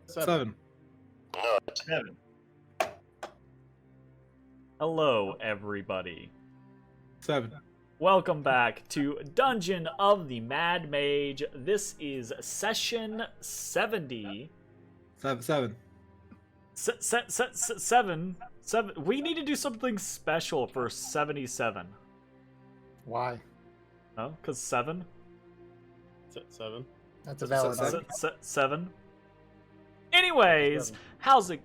7. No, it's 7. Hello, everybody. 7. Welcome back to Dungeon of the Mad Mage. This is session 70. 7. 7. We need to do something special for 77. Why? No? Because 7? 7. That's a valid Seven. argument. 7. Anyways, how's it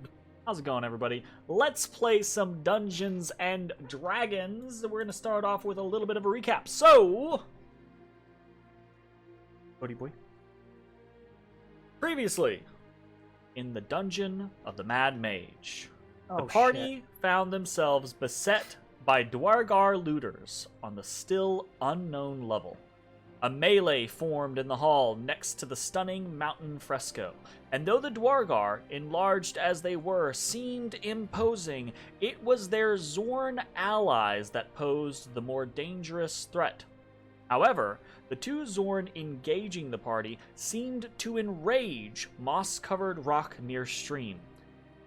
going, everybody? Let's play some Dungeons and Dragons. We're gonna start off with a little bit of a recap. So, Cody boy. Previously, in the Dungeon of the Mad Mage, the party found themselves beset by Dwargar looters on the still unknown level. A melee formed in the hall next to the stunning mountain fresco, and though the Dwargar, enlarged as they were, seemed imposing, it was their Zorn allies that posed the more dangerous threat. However, the two Zorn engaging the party seemed to enrage moss-covered rock near stream.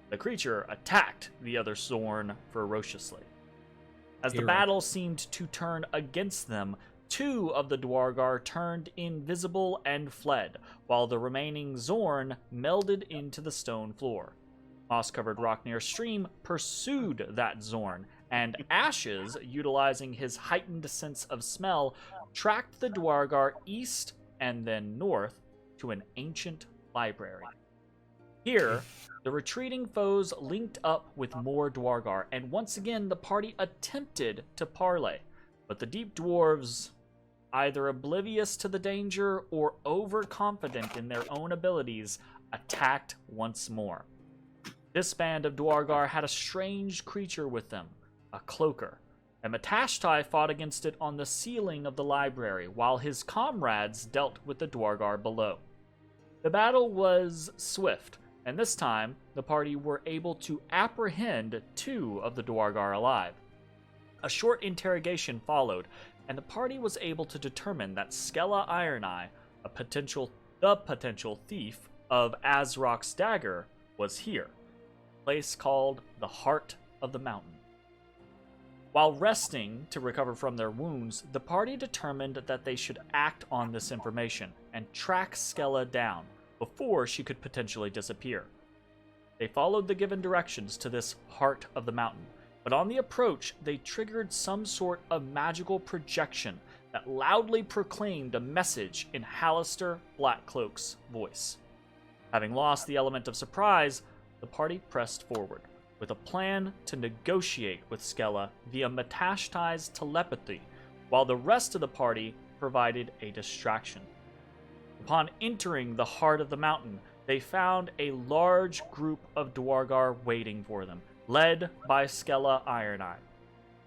The creature attacked the other Zorn ferociously. As the battle seemed to turn against them, two of the Dwargar turned invisible and fled, while the remaining Zorn melded into the stone floor. Moss-covered rock near stream pursued that Zorn, and Ashes, utilizing his heightened sense of smell, tracked the Dwargar east and then north to an ancient library. Here, the retreating foes linked up with more Dwargar, and once again the party attempted to parley, but the deep dwarves, either oblivious to the danger or overconfident in their own abilities, attacked once more. This band of Dwargar had a strange creature with them, a cloaker, and Matashtai fought against it on the ceiling of the library, while his comrades dealt with the Dwargar below. The battle was swift, and this time the party were able to apprehend two of the Dwargar alive. A short interrogation followed, and the party was able to determine that Skella Ironeye, the potential thief of Azrok's dagger, was here, a place called the Heart of the Mountain. While resting to recover from their wounds, the party determined that they should act on this information and track Skella down before she could potentially disappear. They followed the given directions to this Heart of the Mountain, but on the approach, they triggered some sort of magical projection that loudly proclaimed a message in Halaster Blackcloak's voice. Having lost the element of surprise, the party pressed forward, with a plan to negotiate with Skella via Matashtai's telepathy, while the rest of the party provided a distraction. Upon entering the Heart of the Mountain, they found a large group of Dwargar waiting for them, led by Skella Ironeye.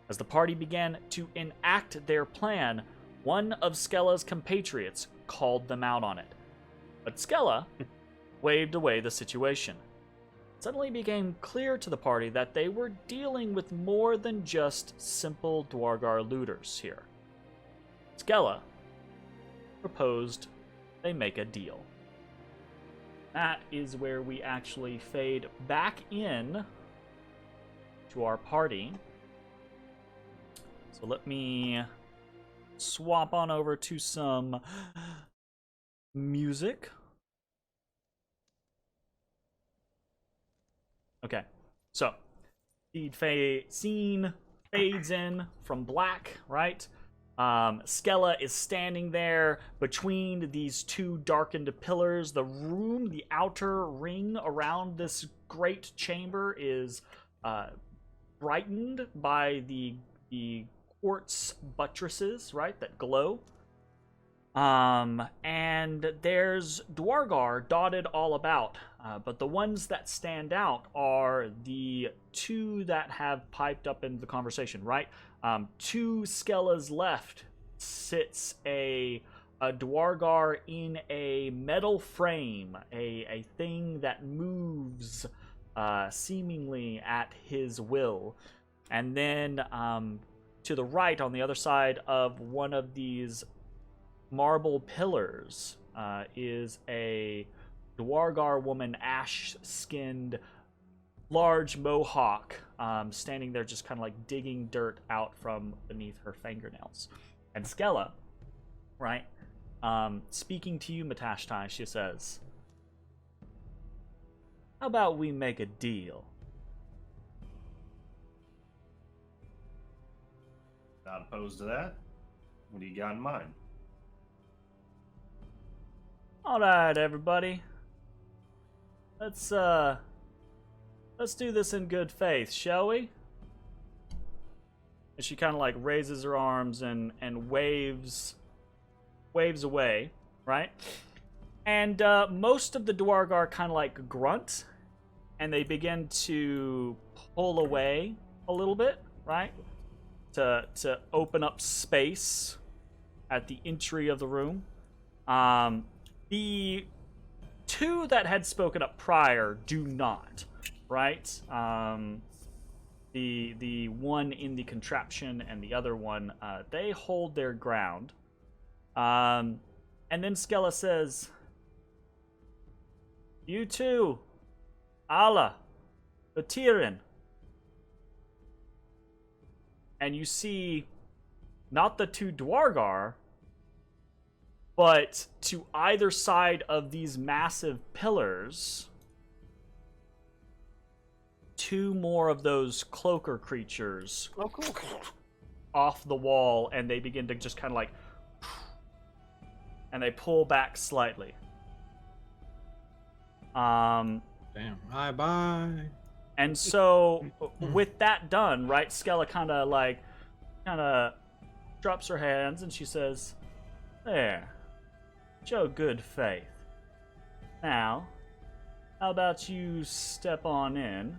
As the party began to enact their plan, one of Skella's compatriots called them out on it. But Skella waved away the situation. It suddenly became clear to the party that they were dealing with more than just simple Dwargar looters here. Skella proposed they make a deal. That is where we actually fade back in to our party. So let me swap on over to some music. Okay, so scene fades in from black, right? Skella is standing there between these two darkened pillars. The room, the outer ring around this great chamber is brightened by the quartz buttresses, right, that glow. And there's Dwargar dotted all about, but the ones that stand out are the two that have piped up into the conversation, right? To Skella's left sits a Dwargar in a metal frame, a thing that moves seemingly at his will. And then to the right, on the other side of one of these marble pillars, is a Dwargar woman, ash-skinned, large mohawk, standing there just kind of like digging dirt out from beneath her fingernails. And Skella, right, speaking to you, Matashtai, she says, how about we make a deal? Not opposed to that. What do you got in mind? All right, everybody. Let's do this in good faith, shall we? And she kind of like raises her arms and waves away, right? And most of the Dwargar kind of like grunt, and they begin to pull away a little bit, right? To open up space at the entry of the room. The two that had spoken up prior do not, right? The one in the contraption and the other one, they hold their ground. And then Skella says, you two, Allah, Batirin. And you see not the two Dwargar, but to either side of these massive pillars, two more of those cloaker creatures off the wall, and they begin to just kind of like, and they pull back slightly. Damn. Bye. And so, with that done, right, Skella kind of drops her hands and she says, there, show good faith. Now, how about you step on in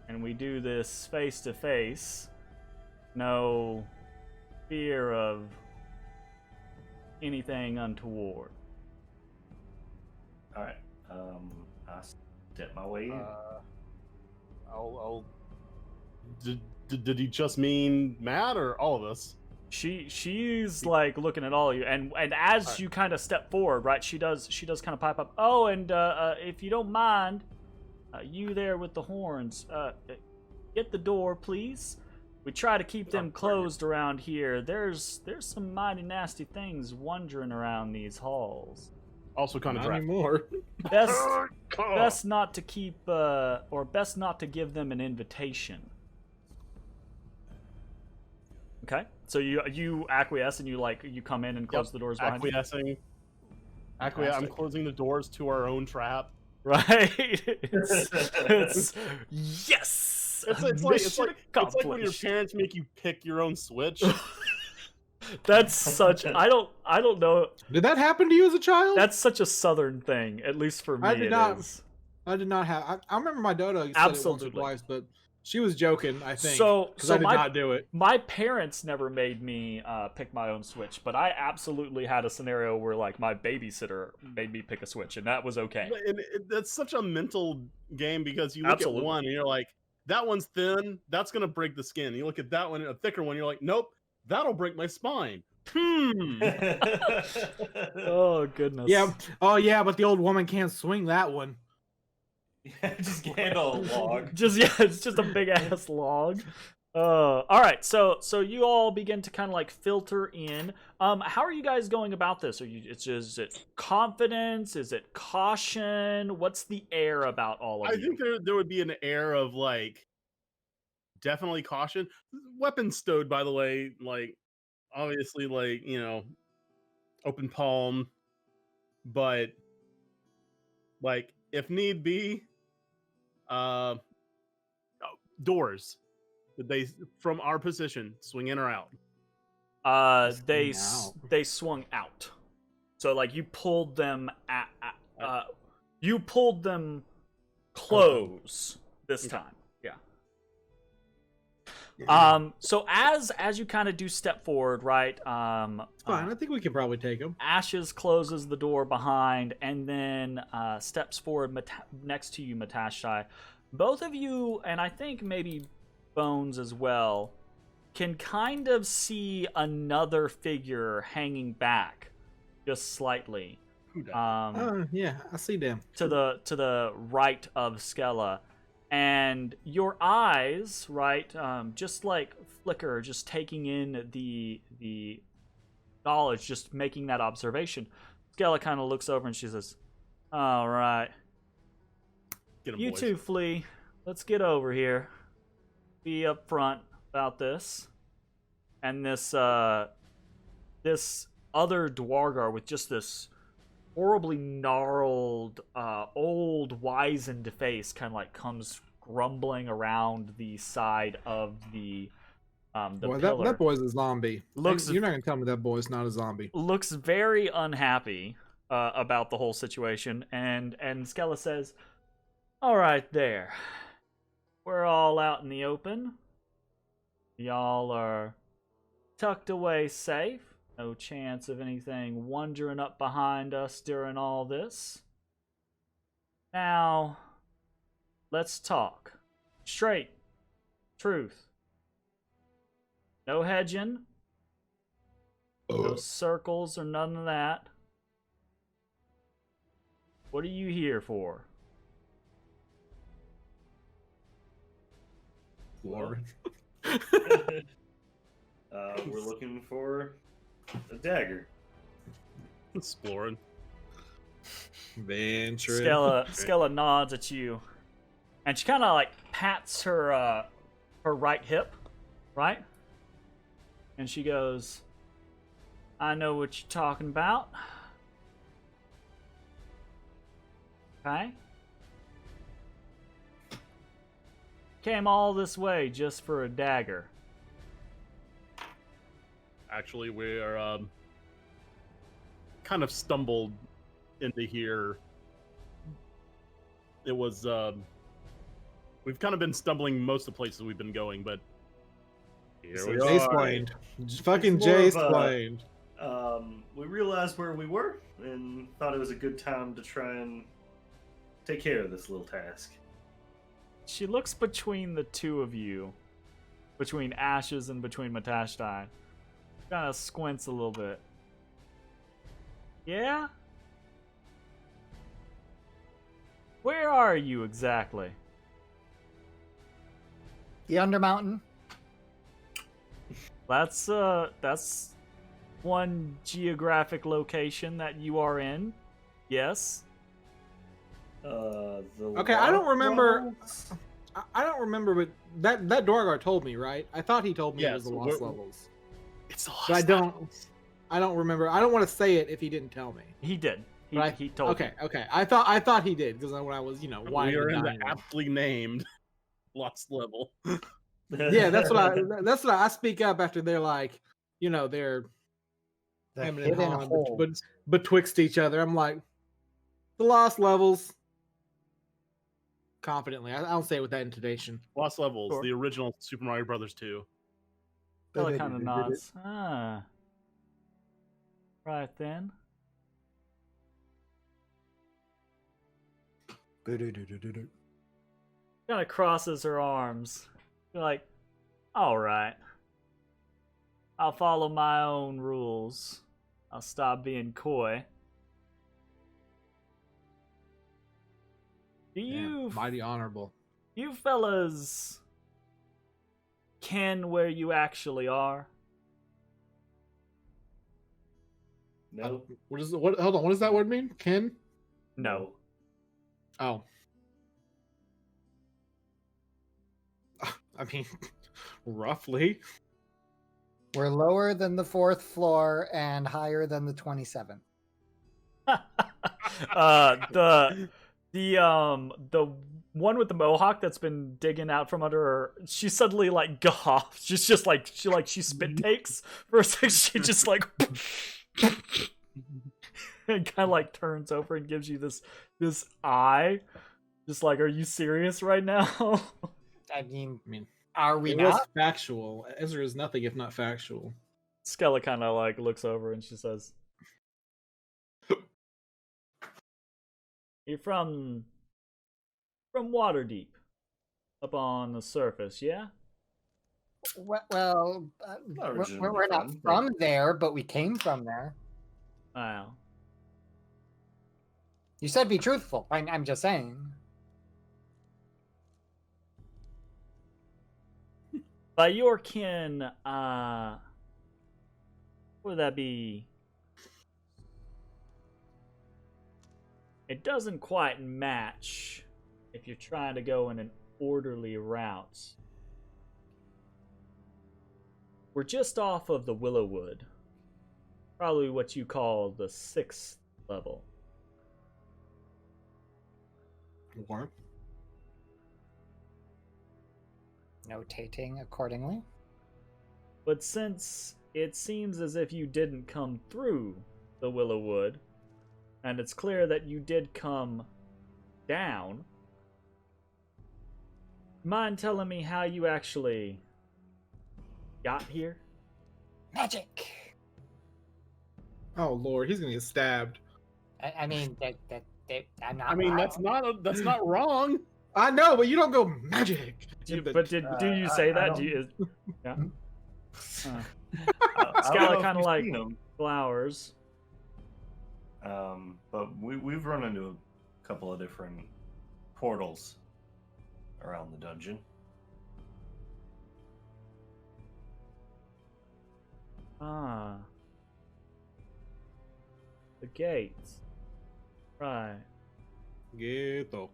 and we do this face to face? No fear of anything untoward. All right. I step my way in. I'll. Did he just mean Matt or all of us? She's like looking at all of you, and as you kind of step forward, right? She does kind of pipe up. Oh, and if you don't mind, you there with the horns, get the door, please. We try to keep them closed around here. There's some mighty nasty things wandering around these halls. Also kind of Not dry. anymore. Best not to keep, or best not to give them an invitation. Okay, so you acquiesce and you come in and close the doors behind you. I'm closing the doors to our own trap. Right? It's yes. It's like when your parents make you pick your own switch. That's such. I don't know. Did that happen to you as a child? That's such a southern thing, at least for me. I did not. Is. I did not have. I remember my dodo said Absolutely. it once or twice, but she was joking. I think. So I did not do it. My parents never made me pick my own switch, but I absolutely had a scenario where like my babysitter made me pick a switch, and that was okay. And that's such a mental game because you look at one and you're like, that one's thin, that's gonna break the skin. You look at that one, a thicker one, you're like, nope, that'll break my spine. Oh goodness. Yeah. Oh yeah, but the old woman can't swing that one. Just handle a log. It's just a big ass log. All right, so you all begin to kind of like filter in. How are you guys going about this? Is it confidence? Is it caution? What's the air about all of you? I think there would be an air of like definitely caution. Weapons stowed, by the way, like obviously, like open palm, but like if need be, doors. Did they, from our position, swing in or out? They swung out. So like you pulled them close this time. Yeah. So as you kind of do step forward, right? It's fine. I think we can probably take them. Ashes closes the door behind, and then steps forward next to you, Matashtai. Both of you, and I think maybe Bones as well, can kind of see another figure hanging back just slightly. Yeah, I see them. To the right of Skella, and your eyes, right, just like flicker, just taking in the knowledge, just making that observation. Skella kind of looks over and she says, "All right, you boys. two, Flea, let's get over here. Be upfront about this." And this this other Dwargar with just this horribly gnarled, old, wizened face kind of like comes grumbling around the side of the Boy, pillar. that boy's a zombie. Looks- You're not gonna tell me that boy's not a zombie. Looks very unhappy about the whole situation, and Skella says, "All right, there. We're all out in the open. Y'all are tucked away safe. No chance of anything wandering up behind us during all this. Now, let's talk. Straight. Truth. No hedging. No circles or none of that. What are you here for?" Lord. We're looking for a dagger. Exploring. Venture. Skella nods at you, and she kind of like pats her right hip, right? And she goes, "I know what you're talking about. Okay? Came all this way just for a dagger." Actually, we're kind of stumbled into here. It was we've kind of been stumbling most of the places we've been going, but here So we Jay are. explained. Fucking It's more Jay of a- explained. We realized where we were and thought it was a good time to try and take care of this little task. She looks between the two of you, between Ashes and between Matashtai. Kind of squints a little bit. Yeah? Where are you exactly? The Undermountain. That's one geographic location that you are in. Yes. Okay, I don't remember. I don't remember, but that Dwargar told me, right? I thought he told me it Yeah, was the so Lost we're- Levels. It's But I don't remember. I don't want to say it if he didn't tell me. He did. But He told Okay, okay. I thought he did because when I was, whining We are and in the dying. aptly named Lost Level. Yeah, that's what I speak up after they're like, they're The hemming and hidden hawing hole. betwixt each other. I'm like, the Lost Levels. Confidently, I don't say it with that intonation. Lost Levels, Sure. the original Super Mario Brothers 2. Stella kind of nods. Ah. Right then. Kind of crosses her arms. You're like, all right. I'll follow my own rules. I'll stop being coy. Do you, Mighty honorable. you fellas ken where you actually are? No. What? Hold on. What does that word mean? Ken? No. Oh. I mean, roughly. We're lower than the 4th floor and higher than the 27th. The one with the mohawk that's been digging out from under her, she suddenly like coughs. She's just like she spit takes for a second. She just like and kind of like turns over and gives you this eye. Just like, are you serious right now? I mean, I mean, are we it was not? factual. Ezra is nothing if not factual. Skella kind of like looks over and she says, "You're from Waterdeep, up on the surface, yeah?" Well, Not we're originally not from, from there, but we came from there. Wow. You said be truthful. I'm just saying. By your kin, what would that be? It doesn't quite match if you're trying to go in an orderly route. We're just off of the Willowwood. Probably what you call the 6th level. Warm. Notating accordingly. But since it seems as if you didn't come through the Willowwood, and it's clear that you did come down, mind telling me how you actually got here? Magic. Oh Lord, he's gonna get stabbed. I mean, I'm not. I mean, wrong. that's not wrong. I know, but you don't go magic. Do you say that? Yeah. Scala kind of like flowers. But we've run into a couple of different portals around the dungeon. Ah. The gates. Right. Ghetto.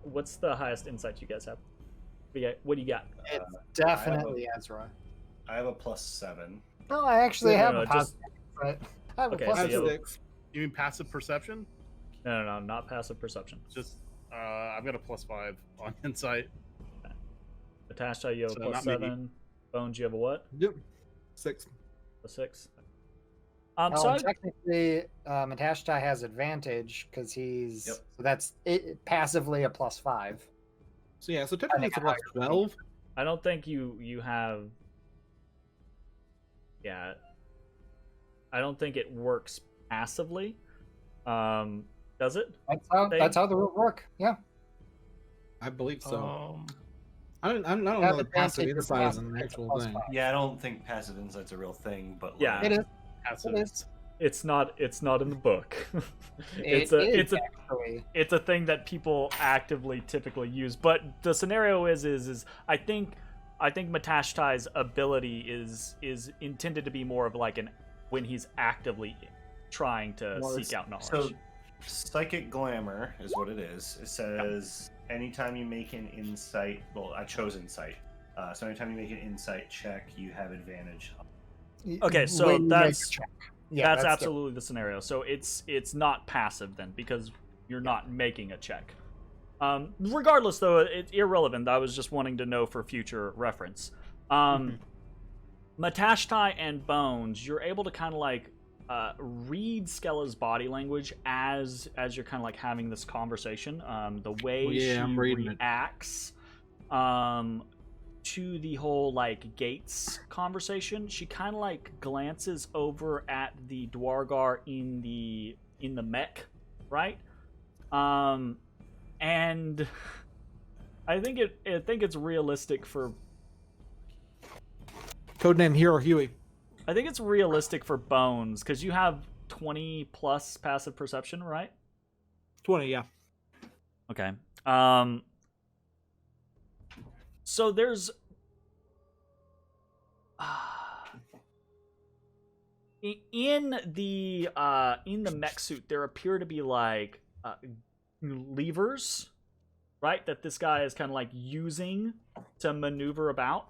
What's the highest insight you guys have? What do you got? It's definitely Ezra. I have a +7. No, I actually No, have no, a positive. But I have Okay, a plus so That's you have- 6. You mean passive perception? No, not passive perception. Just I've got a +5 on insight. Matashtai, you have So a not maybe. +7. Bones, you have a what? Yep. 6. A 6. Oh, and technically, Matashtai has advantage because he's Yep. so that's it, passively a +5. So yeah, so technically it's about 12. I don't think you have. Yeah. I don't think it works passively. Does it? That's how the rules work. Yeah. I believe so. Um, I don't know Have that passive advantage insight is plus an five, actual plus thing. five. yeah, I don't think passive insight's a real thing, but Yeah. It is. Passive. It is. It's not in the book. It it's is actually. a thing that people actively typically use. But the scenario is I think Matashtai's ability is intended to be more of like when he's actively trying to Well, seek out knowledge. So, psychic glamour is what it is. It says anytime you make an insight, well, I chose insight. So anytime you make an insight check, you have advantage. Okay, so When you make that's- a check. Yeah, that's absolutely the scenario. So it's not passive then because you're not making a check. Regardless, though, it's irrelevant. I was just wanting to know for future reference. Matashtai and Bones, you're able to kind of like read Skella's body language as you're kind of like having this conversation. The way I'm she reading it. reacts to the whole like gates conversation, she kind of like glances over at the Dwargar in the mech, right? And I think it's realistic for Codename Hero Huey. I think it's realistic for Bones because you have 20 plus passive perception, right? 20, yeah. Okay. So there's in the mech suit there appear to be like levers, right? That this guy is kind of like using to maneuver about.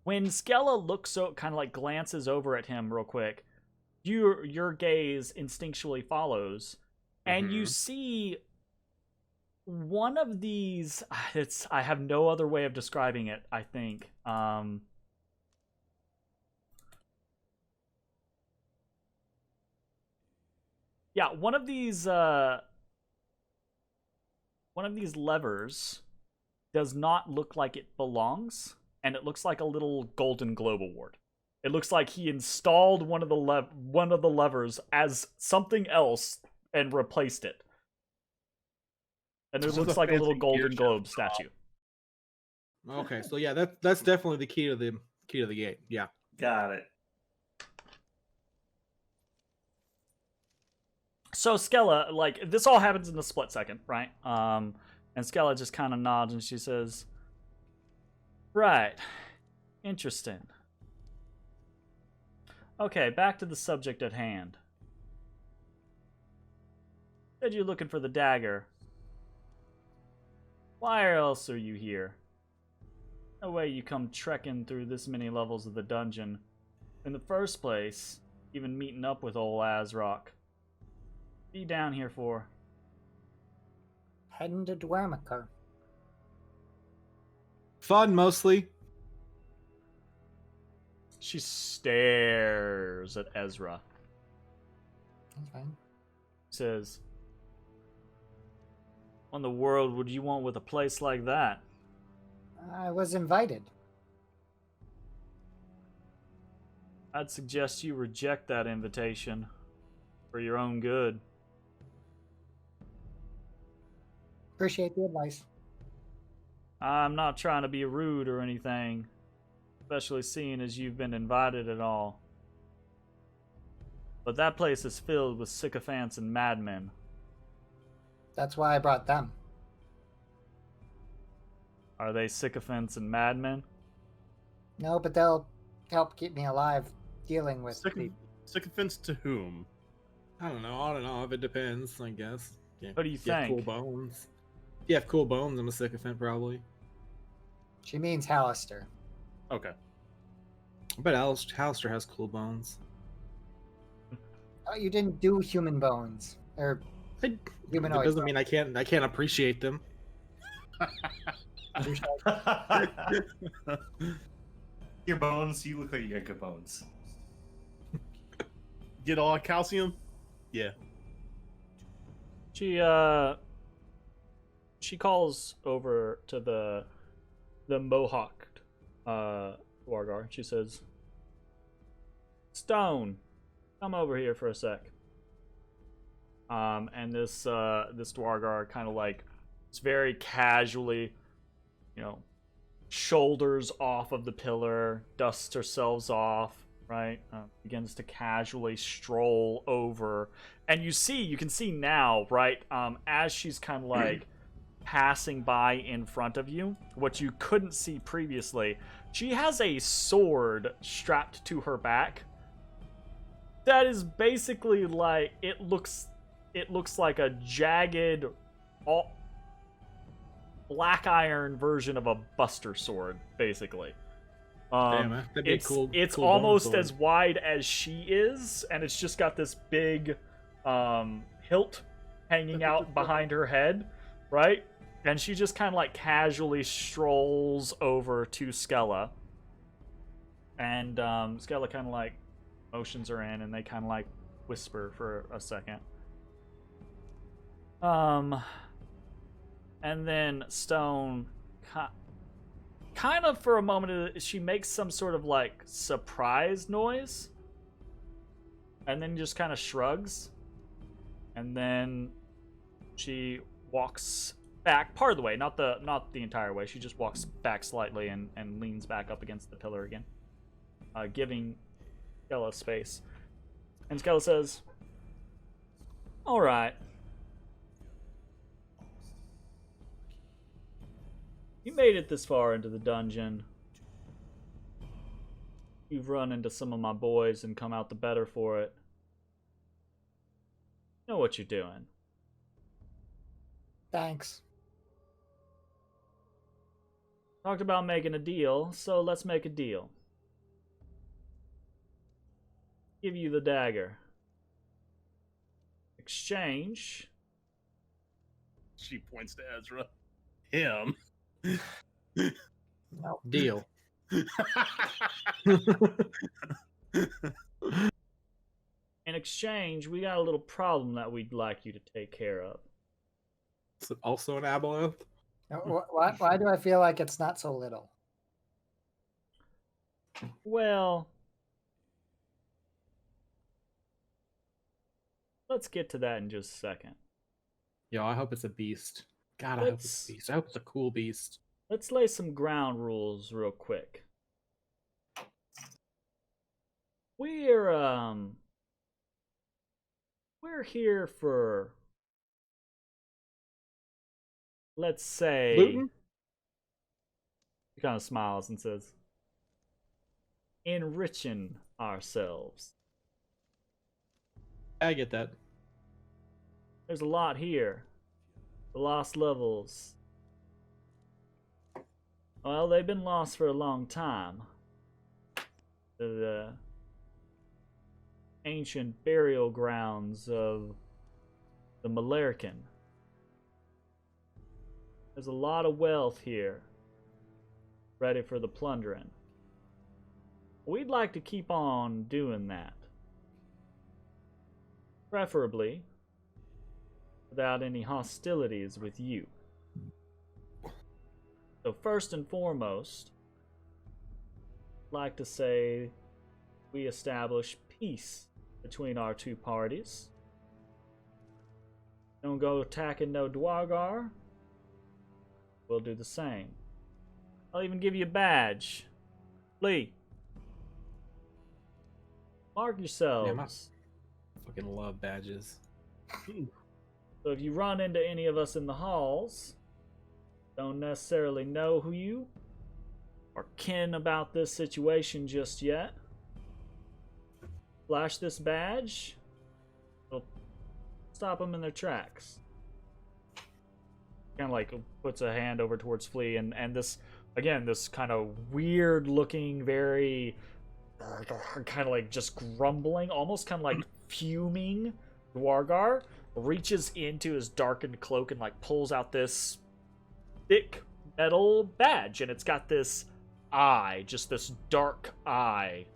When Skella looks kind of like glances over at him real quick, your gaze instinctually follows, and you see one of these. I have no other way of describing it. I think. Yeah, one of these levers does not look like it belongs, and it looks like a little golden globe award. It looks like he installed one of the levers as something else and replaced it. And it This is looks a like a little fancy golden gear globe shop. statue. Okay, so yeah, that's definitely the key to the gate. Yeah. Got it. So Skella, like this all happens in a split second, right? And Skella just kind of nods and she says, "Right, interesting. Okay, back to the subject at hand. Said you're looking for the dagger. Why else are you here? No way you come trekking through this many levels of the dungeon. In the first place, even meeting up with old Ezrah. What are you down here for?" Heading to Dwarmaker. Fun mostly. She stares at Ezrah. That's fine. Says, "What in the world would you want with a place like that?" I was invited. I'd suggest you reject that invitation for your own good. Appreciate the advice. I'm not trying to be rude or anything, especially seeing as you've been invited at all. But that place is filled with sycophants and madmen. That's why I brought them. Are they sycophants and madmen? No, but they'll help keep me alive dealing with the... Sycophants to whom? I don't know. If it depends, I guess. Yeah. What do you If you have think? cool bones. If you have cool bones, I'm a sycophant probably. She means Halaster. Okay. I bet Halaster has cool bones. Oh, you didn't do human bones. Or It humanoid doesn't mean I can't appreciate them. bones. Your bones, you look like you got good bones. Get all calcium? Yeah. She calls over to the mohawked Dwargar. She says, "Stone, come over here for a sec." And this Dwargar kind of like, it's very casually, shoulders off of the pillar, dusts herself off, right? Begins to casually stroll over, and you can see now, right? As she's kind of like passing by in front of you, what you couldn't see previously, she has a sword strapped to her back. That is basically like, it looks like a jagged, black iron version of a buster sword, basically. Damn, that'd be it's a cool. it's cool bone almost sword. as wide as she is, and it's just got this big hilt hanging out behind her head, right? And she just kind of like casually strolls over to Skella, and Skella kind of like motions her in, and they kind of like whisper for a second. And then Stone, kind of for a moment, she makes some sort of like surprise noise, and then just kind of shrugs, and then she walks back part of the way, not the entire way. She just walks back slightly and leans back up against the pillar again, giving Skella space. And Skella says, "All right. You made it this far into the dungeon. You've run into some of my boys and come out the better for it. You know what you're doing." Thanks. Talked about making a deal, so let's make a deal. Give you the dagger. Exchange. She points to Ezrah. Him. No. Deal. In exchange, we got a little problem that we'd like you to take care of. Is it also an aboleth? Why do I feel like it's not so little? Well, let's get to that in just a second. Yo, I hope it's a beast. God, I hope it's a beast. I hope it's a cool beast. let's lay some ground rules real quick. We're here for, let's say, Looting? he kind of smiles and says, enriching ourselves. I get that. There's a lot here. The lost levels. Well, they've been lost for a long time. The ancient burial grounds of the Malarkin. There's a lot of wealth here, ready for the plundering. We'd like to keep on doing that. Preferably without any hostilities with you. So first and foremost, I'd like to say we establish peace between our two parties. Don't go attacking no Dwargar. We'll do the same. I'll even give you a badge. Lee. Mark yourselves. I fucking love badges. So if you run into any of us in the halls, don't necessarily know who you are kin about this situation just yet, flash this badge, it'll stop them in their tracks. Kind of like puts a hand over towards Flea, and this, again, this kind of weird looking, very kind of like just grumbling, almost kind of like fuming Dwargar reaches into his darkened cloak and like pulls out this thick metal badge, and it's got this eye, just this dark eye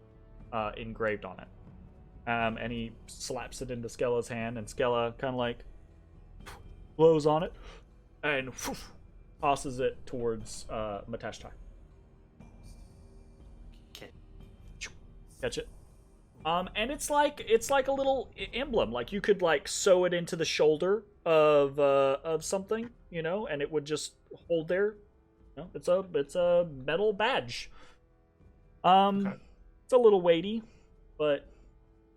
engraved on it. And he slaps it into Skella's hand, and Skella kind of like blows on it and tosses it towards Matashtai. Catch it. And it's like a little emblem. Like you could like sew it into the shoulder of something, you know, and it would just hold there. You know, it's a metal badge. Okay. It's a little weighty, but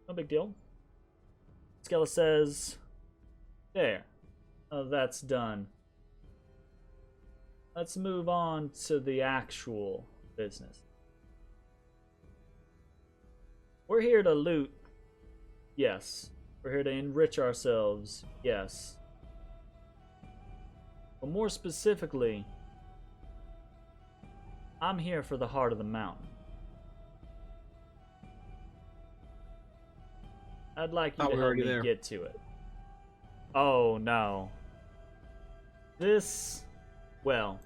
no big deal. Skella says, "There, that's done. Let's move on to the actual business. We're here to loot, yes. We're here to enrich ourselves, yes. But more specifically, I'm here for the heart of the mountain. I'd like you to help me get to it." Oh, no. This, well,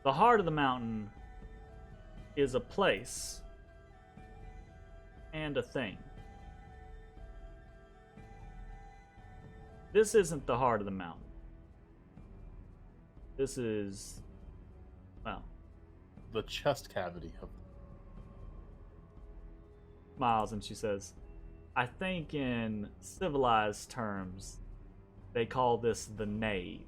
the heart of the mountain is a place and a thing. This isn't the heart of the mountain. This is, well, the chest cavity of smiles, and she says, I think in civilized terms they call this the nave.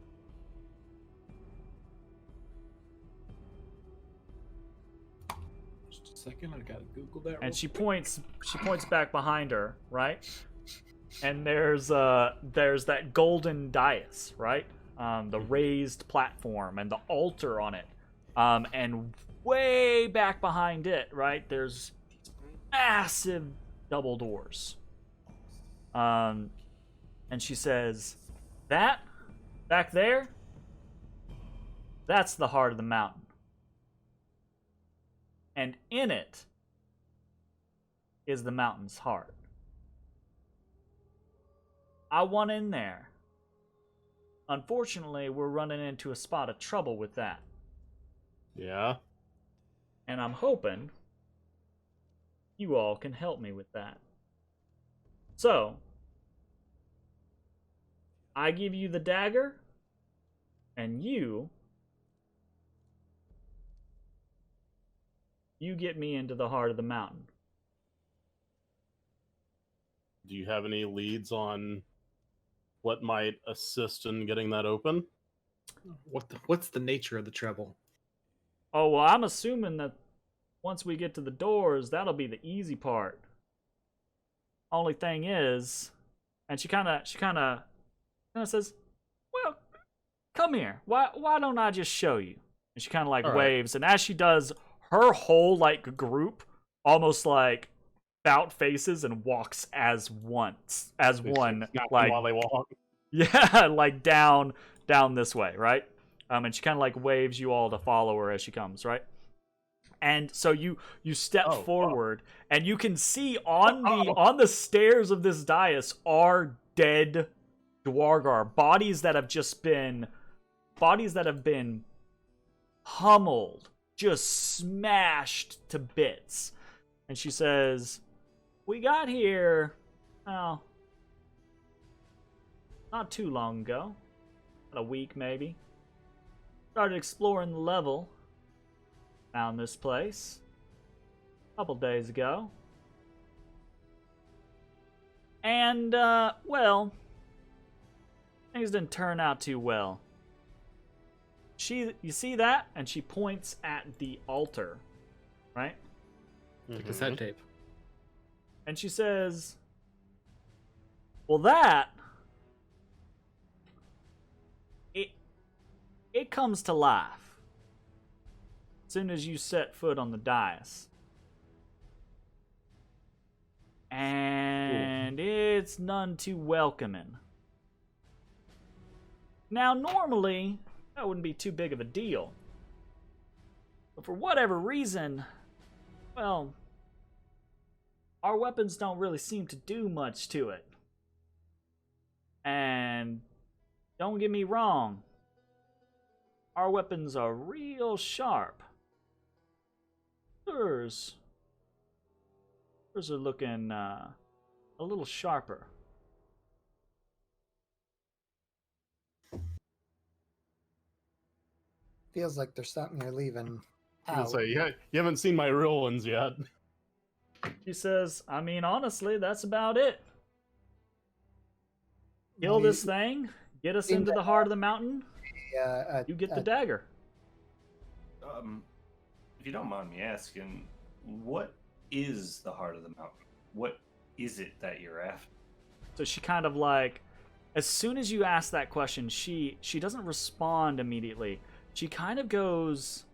Just a second, I gotta Google that. And she points back behind her, right? And there's that golden dais, right? The raised platform and the altar on it. And way back behind it, right, there's these massive double doors. And she says, that back there, that's the heart of the mountain. And in it is the mountain's heart. I want in there. Unfortunately, we're running into a spot of trouble with that. Yeah? And I'm hoping you all can help me with that. So, I give you the dagger, and you get me into the heart of the mountain. Do you have any leads on what might assist in getting that open? What's the nature of the trouble? Oh, well, I'm assuming that once we get to the doors, that'll be the easy part. Only thing is, and she kind of says, "Well, come here. Why don't I just show you?" And she kind of like All right. waves, and as she does, her whole like group almost like about faces and walks as one, Snapping like while they walk. yeah, like down this way, right? And she kind of like waves you all to follow her as she comes, right? And so you step forward, and you can see on the stairs of this dais are dead Dwargar bodies that have been hummeled, just smashed to bits. And she says, "We got here, well, not too long ago, about a week maybe. Started exploring the level. Found this place a couple days ago. And, well, things didn't turn out too well. You see that?" And she points at the altar, right? The cassette tape. And she says, "Well, that, it comes to life as soon as you set foot on the dais. And it's none too welcoming. Now, normally, that wouldn't be too big of a deal. But for whatever reason, well, our weapons don't really seem to do much to it. And don't get me wrong, our weapons are real sharp. Yours are looking a little sharper." Feels like there's something you're leaving I was out. gonna say, yeah, you haven't seen my real ones yet. She says, "I mean, honestly, that's about it. Kill Well, this thing, get us into the heart of the mountain, you get the dagger." If you don't mind me asking, what is the heart of the mountain? What is it that you're after? So she kind of like, as soon as you ask that question, she doesn't respond immediately. She kind of goes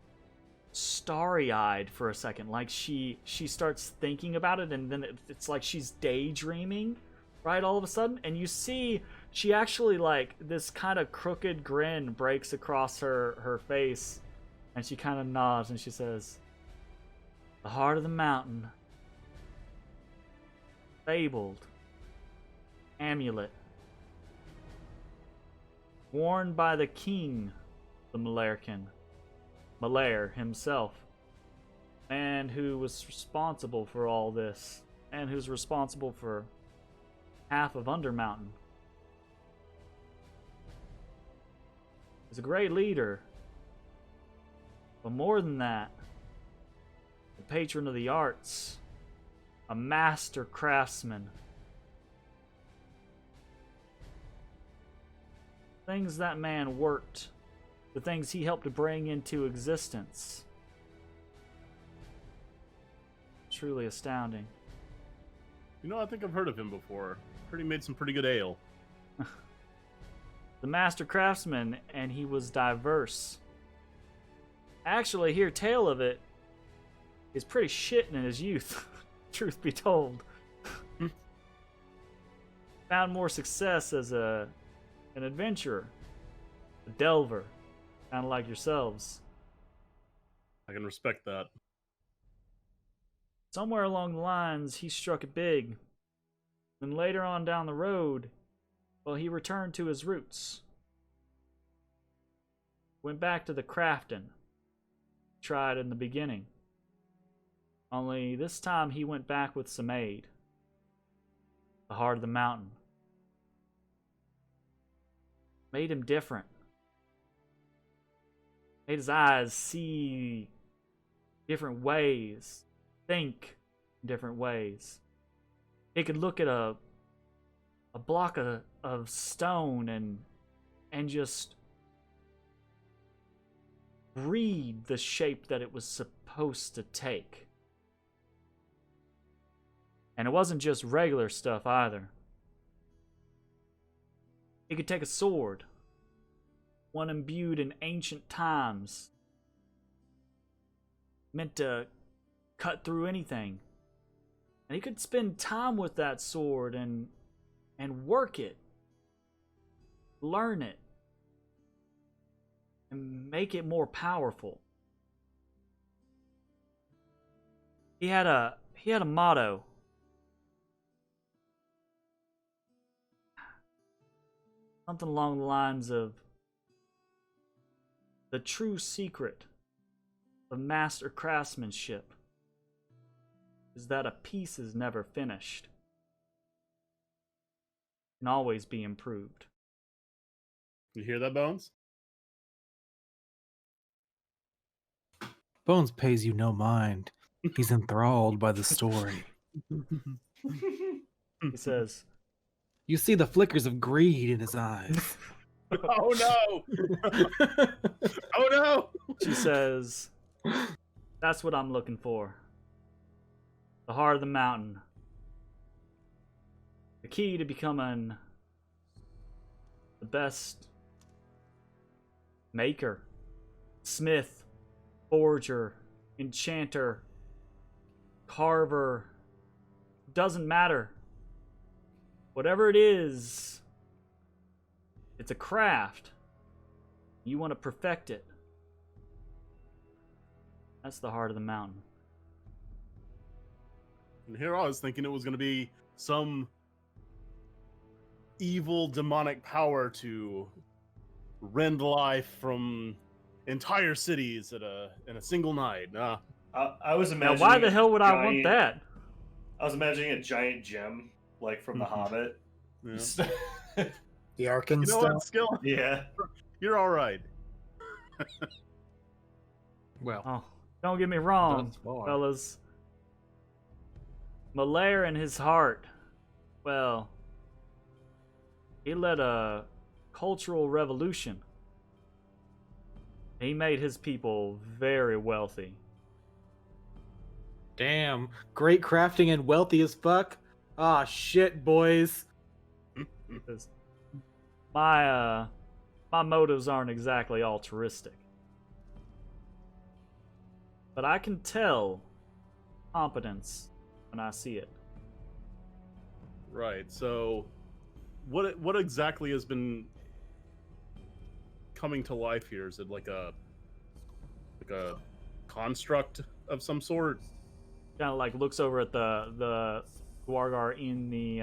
starry-eyed for a second, like she starts thinking about it, and then it's like she's daydreaming, right? All of a sudden, and you see she actually, like, this kind of crooked grin breaks across her face, and she kind of nods and she says, "The heart of the mountain, fabled amulet, worn by the king, the Malair himself, man who was responsible for all this, and who's responsible for half of Undermountain. He's a great leader, but more than that, the patron of the arts, a master craftsman. Things that man worked, the things he helped to bring into existence. Truly astounding." You know, I think I've heard of him before. Heard he made some pretty good ale. The master craftsman, and he was diverse. Actually, hear tale of it, he's pretty shit in his youth, truth be told. Found more success as an adventurer, a delver, kind of like yourselves. I can respect that. Somewhere along the lines, he struck it big. Then later on down the road, well, he returned to his roots. Went back to the crafting. Tried in the beginning. Only this time he went back with some aid. The heart of the mountain. Made him different. Made his eyes see different ways. Think in different ways. He could look at a block of stone and just breed the shape that it was supposed to take. And it wasn't just regular stuff either. It could take a sword, one imbued in ancient times, meant to cut through anything. And he could spend time with that sword and work it, learn it, and make it more powerful. He had a motto. Something along the lines of, the true secret of master craftsmanship is that a piece is never finished. It can always be improved. You hear that, Bones? Bones pays you no mind. He's enthralled by the story. He says, You see the flickers of greed in his eyes. Oh no! Oh no! she says, that's what I'm looking for. The heart of the mountain. The key to becoming the best maker, smith, forger, enchanter, carver. Doesn't matter. Whatever it is, it's a craft. You want to perfect it. That's the heart of the mountain. And here I was thinking it was going to be some evil demonic power to rend life from entire cities in a single night. I was Now, imagining. why the hell would I giant- want that? I was imagining a giant gem, like from The Hobbit. Yeah. The You Arkan know stuff. what, Skill? Yeah. You're all right. Well, Oh, don't get me wrong, thus far. fellas. Malaire in his heart, well, he led a cultural revolution. He made his people very wealthy. Damn, great crafting and wealthy as fuck. Ah, shit, boys. Because my motives aren't exactly altruistic. But I can tell competence when I see it. Right. So, what exactly has been coming to life here? Is it like a construct of some sort? Kind of like looks over at the Dwargar in the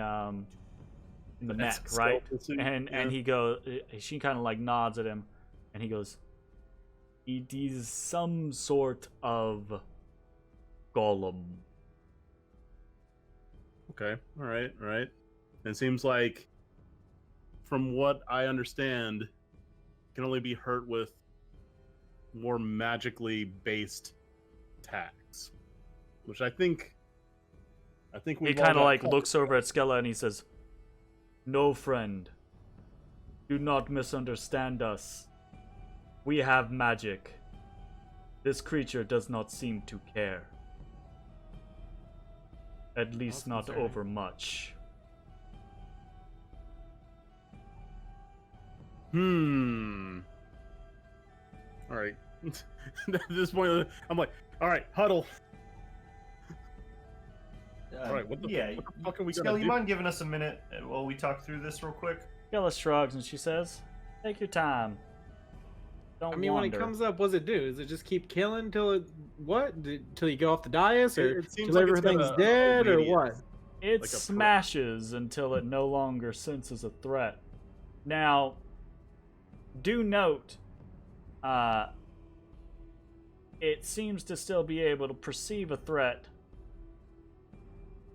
neck, right? And he goes, she kind of like nods at him, and he goes, it is some sort of golem. Okay. All right. All right. And it seems like, from what I understand, it can only be hurt with more magically based attacks, which I think we He kind of like looks over at Skella and he says, "No, friend. Do not misunderstand us. We have magic. This creature does not seem to care. At least not concerning. over much." All right. At this point, I'm like, all right, huddle. All right, what the fuck are we Skell, gonna you do? mind giving us a minute while we talk through this real quick? Skella shrugs and she says, "Take your time. Don't I mean, wander." when it comes up, what's it do? Does it just keep killing till it till you go off the dais, or It seems till like it's got everything's a dead, or radius. what? It Like a smashes until it no longer senses a threat. Now, do note, it seems to still be able to perceive a threat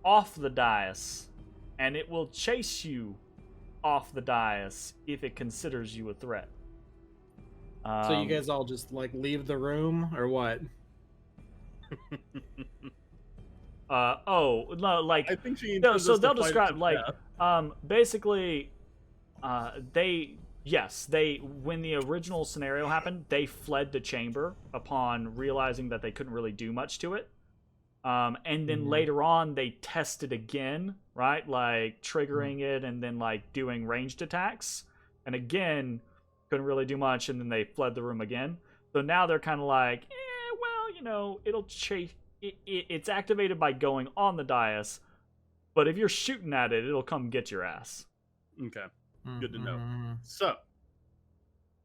off the dais, and it will chase you off the dais if it considers you a threat. So you guys all just like leave the room, or what? Oh no, like I think she. no, intends so us to they'll fight it describe to like death. basically they yes, when the original scenario happened, they fled the chamber upon realizing that they couldn't really do much to it. And then later on, they tested again, right? Like triggering it and then like doing ranged attacks. And again, couldn't really do much. And then they fled the room again. So now they're kind of like, well, you know, it'll chase. It's activated by going on the dais. But if you're shooting at it, it'll come get your ass. Okay. Good to know. So,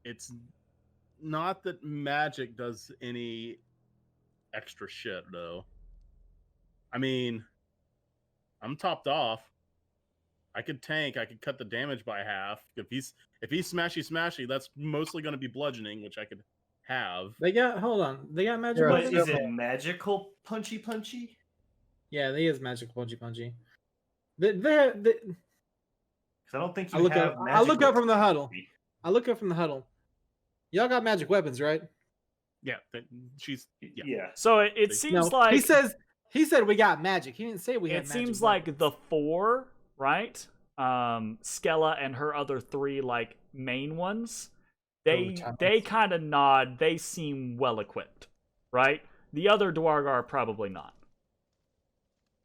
it's not that magic does any extra shit, though. I mean, I'm topped off. I could tank. I could cut the damage by half. If he's smashy, that's mostly going to be bludgeoning, which I could have. They got magic But weapons. is it magical punchy? Yeah, they is magic punchy. Because I don't think you have. I look up from the huddle. Y'all got magic weapons, right? Yeah, Yeah. So it seems like he said we got magic. He didn't say we had it magic. seems weapons. like the 4, right? Skella and her other 3 like main ones. They kind of nod. They seem well equipped, right? The other Dwargar probably not.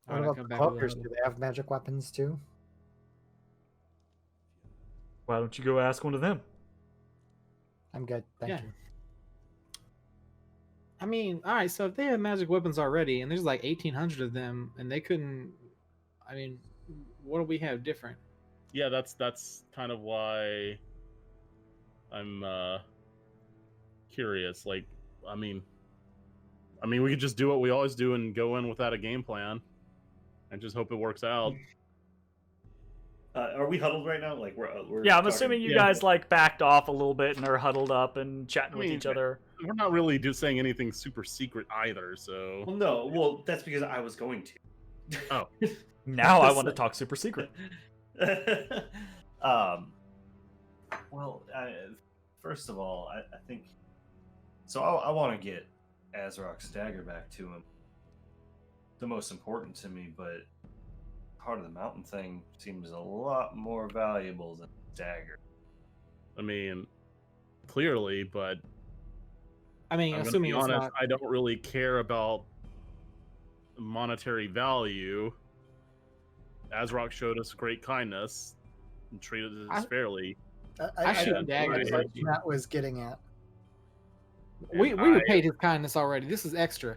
What about the cloakers? Do they have magic weapons too? Why don't you go ask one of them? I'm good, thank you. I mean, all right. So if they have magic weapons already, and there's like 1,800 of them, and they couldn't, I mean, what do we have different? Yeah, that's kind of why I'm curious. Like, I mean, we could just do what we always do and go in without a game plan, and just hope it works out. Are we huddled right now? Like we're yeah, I'm talking, assuming you guys like backed off a little bit and are huddled up and chatting with each other. We're not really just saying anything super secret either, so. Well, no. Well, that's because I was going to. Oh. Now I want to talk super secret. Well, first of all, I think so. I want to get Azrok's dagger back to him. The most important to me, but Heart of the Mountain thing seems a lot more valuable than dagger. I mean, clearly, but I mean, I'm assuming gonna be honest, it's not... I don't really care about monetary value. Azrok showed us great kindness and treated us fairly. I shoot daggers. What Matt was getting at. We repaid his kindness already. This is extra.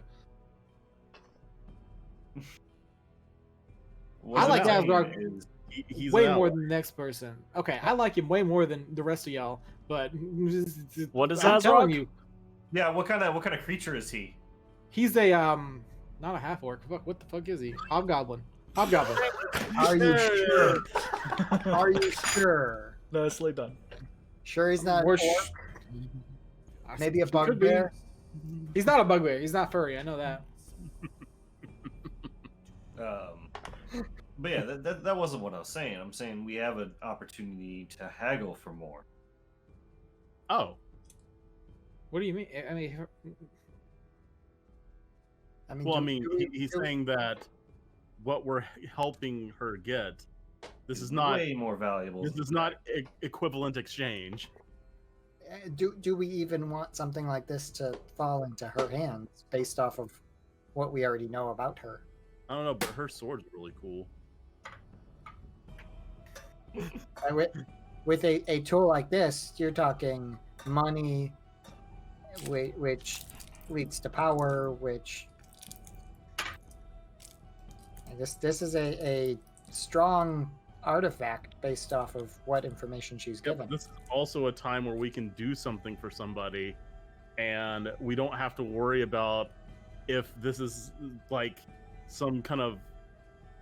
I like Azrok he's way more than the next person. Okay, I like him way more than the rest of y'all. But what is I'm telling Azrok? you, yeah, what kind of creature is he? he's a not a half orc. What the fuck is he? Hobgoblin. Are you sure? Are you sure? Nicely done. Sure he's not an We're orc? Maybe a Could be. bugbear? He's not a bugbear. He's not furry. I know that. But yeah, that wasn't what I was saying. I'm saying we have an opportunity to haggle for more. Oh. What do you mean? I mean, Well, I mean, he's saying that what we're helping her get, this is not way more valuable. This is not equivalent exchange. do we even want something like this to fall into her hands based off of what we already know about her? I don't know, but her sword's really cool. With a tool like this, you're talking money, which leads to power, which I guess this is a strong artifact based off of what information she's given. This is also a time where we can do something for somebody, and we don't have to worry about if this is like some kind of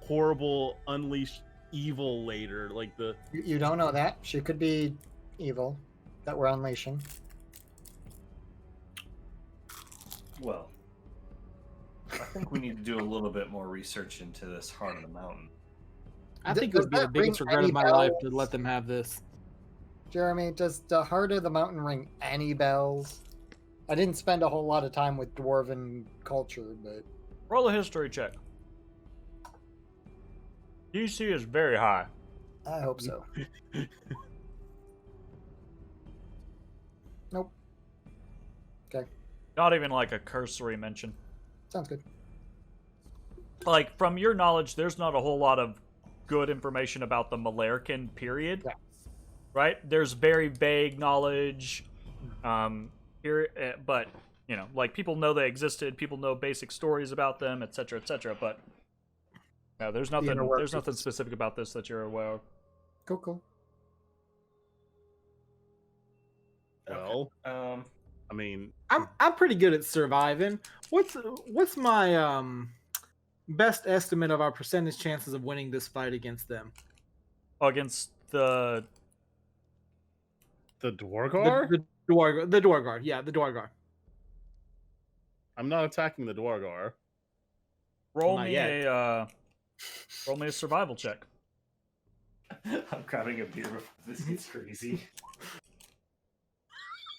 horrible unleashed evil later. Like the You don't know that. She could be evil that we're unleashing. Well, I think we need to do a little bit more research into this Heart of the Mountain. I think it would be the biggest regret of my life to let them have this. Jeremy, does the Heart of the Mountain ring any bells? I didn't spend a whole lot of time with dwarven culture, but Roll a history check. DC is very high. I hope so. Not even like a cursory mention. Sounds good. Like, from your knowledge, there's not a whole lot of good information about the Malarkin period. Yeah. Right? There's very vague knowledge. But, you know, like, people know they existed, people know basic stories about them, etc., etc., but no, there's nothing specific about this that you're aware of. Cool. Well, Okay. I mean, I'm pretty good at surviving. What's my best estimate of our percentage chances of winning this fight against them? Against the Dwargar? The Dwargar. Yeah, the Dwargar. I'm not attacking the Dwargar. roll Not me yet. a survival check. I'm grabbing a beer before this gets crazy.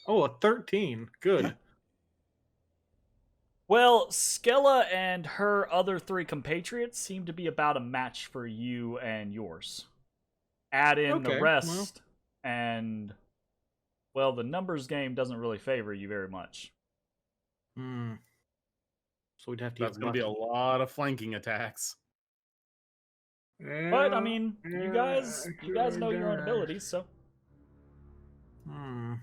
Oh, a 13. Good. Well, Skella and her other 3 compatriots seem to be about a match for you and yours. Add in the Okay, rest, and well, the numbers game doesn't really favor you very much. Hmm. So we'd have to. That's going to be a lot of flanking attacks. But I mean, you guys know your own abilities, so Hmm.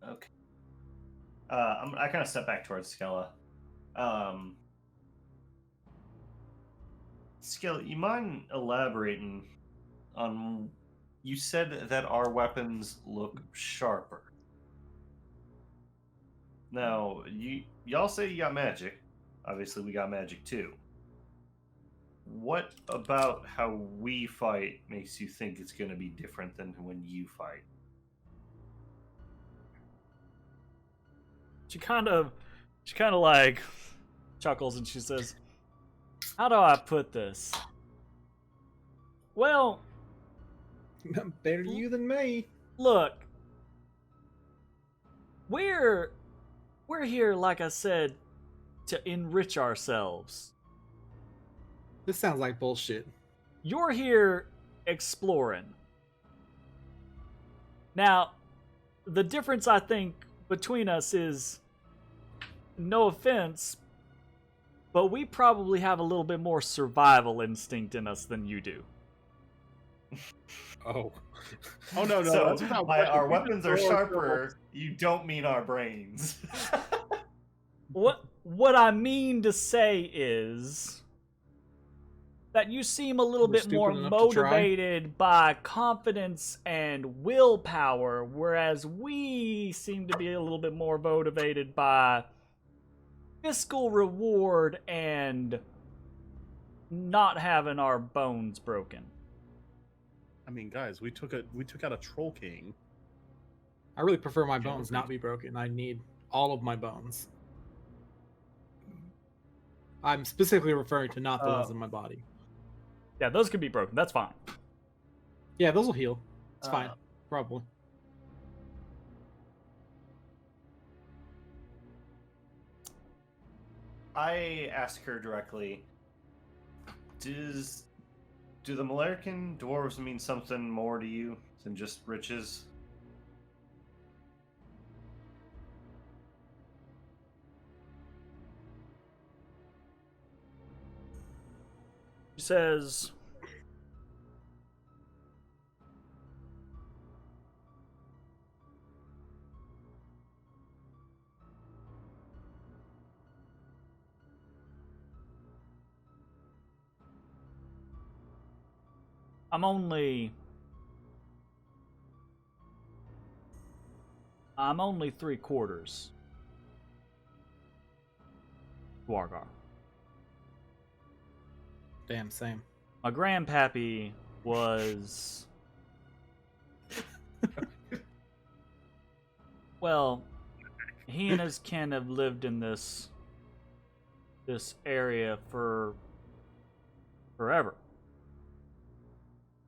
Okay. I kind of step back towards Skella. Skella, you mind elaborating on? You said that our weapons look sharper. Now, y'all say you got magic. Obviously, we got magic too. What about how we fight makes you think it's going to be different than when you fight? she kind of like chuckles and she says, "How do I put this? Well, Better you than me. look, we're here, like I said, to enrich ourselves. This sounds like bullshit. You're here exploring. Now, the difference I think between us is, no offense, but we probably have a little bit more survival instinct in us than you do." Oh. Oh, no. So, That's not by our we weapons can are throw sharper, you don't mean our brains. What I mean to say is that you seem a little We're bit stupid more enough to try. motivated by confidence and willpower, whereas we seem to be a little bit more motivated by fiscal reward and not having our bones broken. I mean, guys, we took out a troll king. I really prefer my bones not be broken. I need all of my bones. I'm specifically referring to not the ones in my body. Yeah, those can be broken. That's fine. Yeah, those will heal. It's fine. Probably. I ask her directly, do the Malarkin dwarves mean something more to you than just riches? She says, I'm only 3/4 Dwargar. Damn, same. My grandpappy was, well, he and his kin have lived in this area for forever.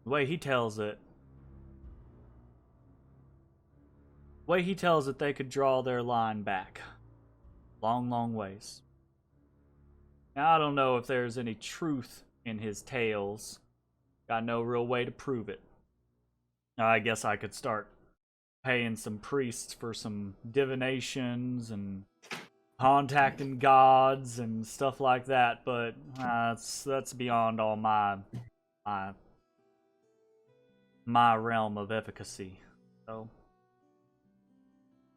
The way he tells it, they could draw their line back long, long ways. Now, I don't know if there's any truth in his tales. Got no real way to prove it. I guess I could start paying some priests for some divinations and contacting gods and stuff like that, but that's beyond all my realm of efficacy. So,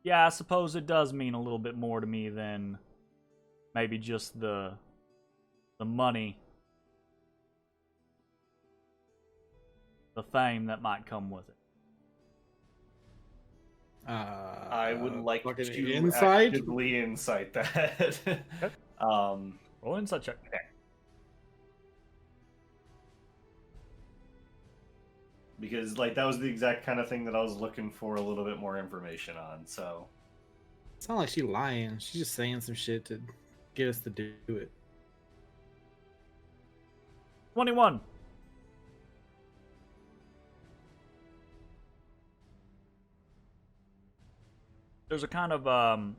yeah, I suppose it does mean a little bit more to me than maybe just the money, the fame that might come with it. I would like fucking to insight? actively insight that. Roll insight check. Because like that was the exact kind of thing that I was looking for a little bit more information on. So It's not like she's lying. She's just saying some shit to get us to do it. 21. There's a kind of a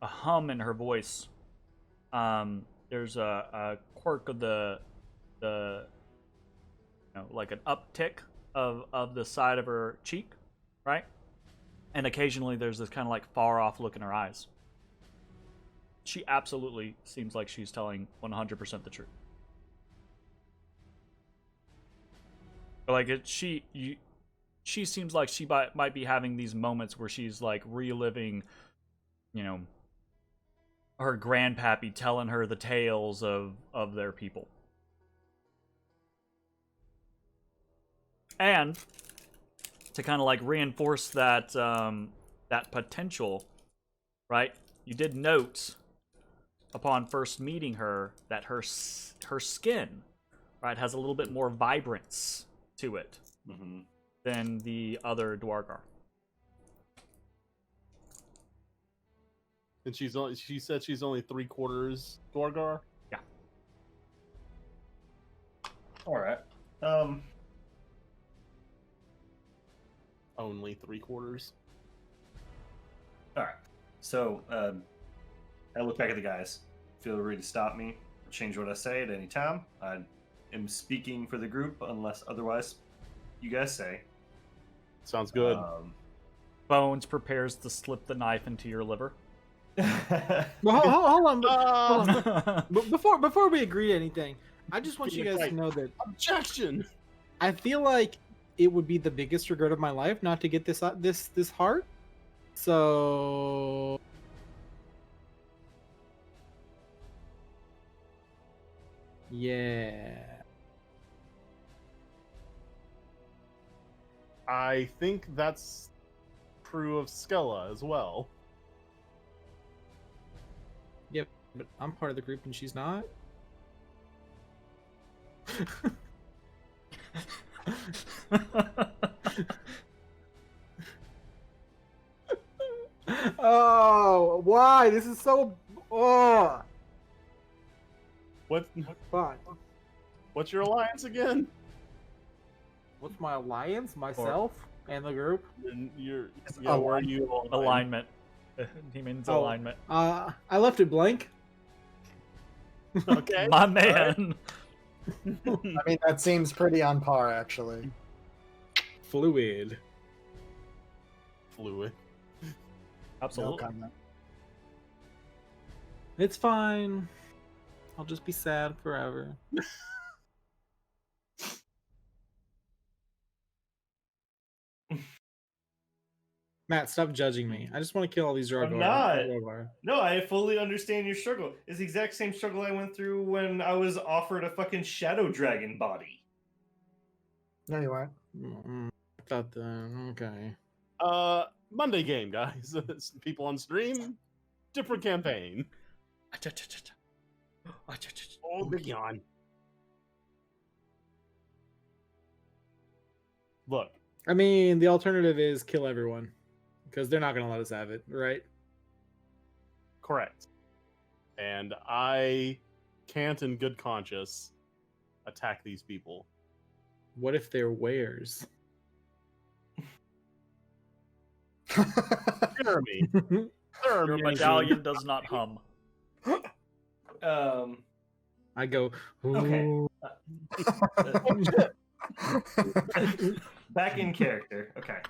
hum in her voice. There's a quirk of the like an uptick of the side of her cheek, right? And occasionally there's this kind of like far off look in her eyes. She absolutely seems like she's telling 100% the truth. Like she seems like she might be having these moments where she's like reliving, her grandpappy telling her the tales of their people. And to kind of like reinforce that that potential, right? You did note upon first meeting her that her skin, right, has a little bit more vibrance to it than the other Dwargar. And she said she's only 3/4 Dwargar? Yeah. Alright. Only 3/4. Alright. So I look back at the guys. Feel free to stop me, change what I say at any time. I am speaking for the group unless otherwise you guys say. Sounds good. Bones prepares to slip the knife into your liver. Well, hold on. Before we agree to anything, I just want you guys to know that Objection! I feel like it would be the biggest regret of my life not to get this heart. So yeah. I think that's true of Skella as well. Yep, but I'm part of the group and she's not. Oh, why? This is so. Oh, fine. What's your alliance again? What's my alliance? Myself and the group. And where are you? Alignment. He means alignment. I left it blank. Okay. My man. I mean, that seems pretty on par, actually. Fluid. Absolutely. No comment. It's fine. I'll just be sad forever. Matt, stop judging me. I just want to kill all these Dwargar. I'm not. No, I fully understand your struggle. It's the exact same struggle I went through when I was offered a fucking shadow dragon body. No, you aren't. I thought that. Okay. Monday game, guys. People on stream, different campaign. Oh, big yawn. Look. I mean, the alternative is kill everyone. Because they're not going to let us have it, right? Correct. And I can't in good conscience attack these people. What if they're wares? Jeremy. Your medallion does not hum. I go. Okay. "Ooh." Back in character. Okay.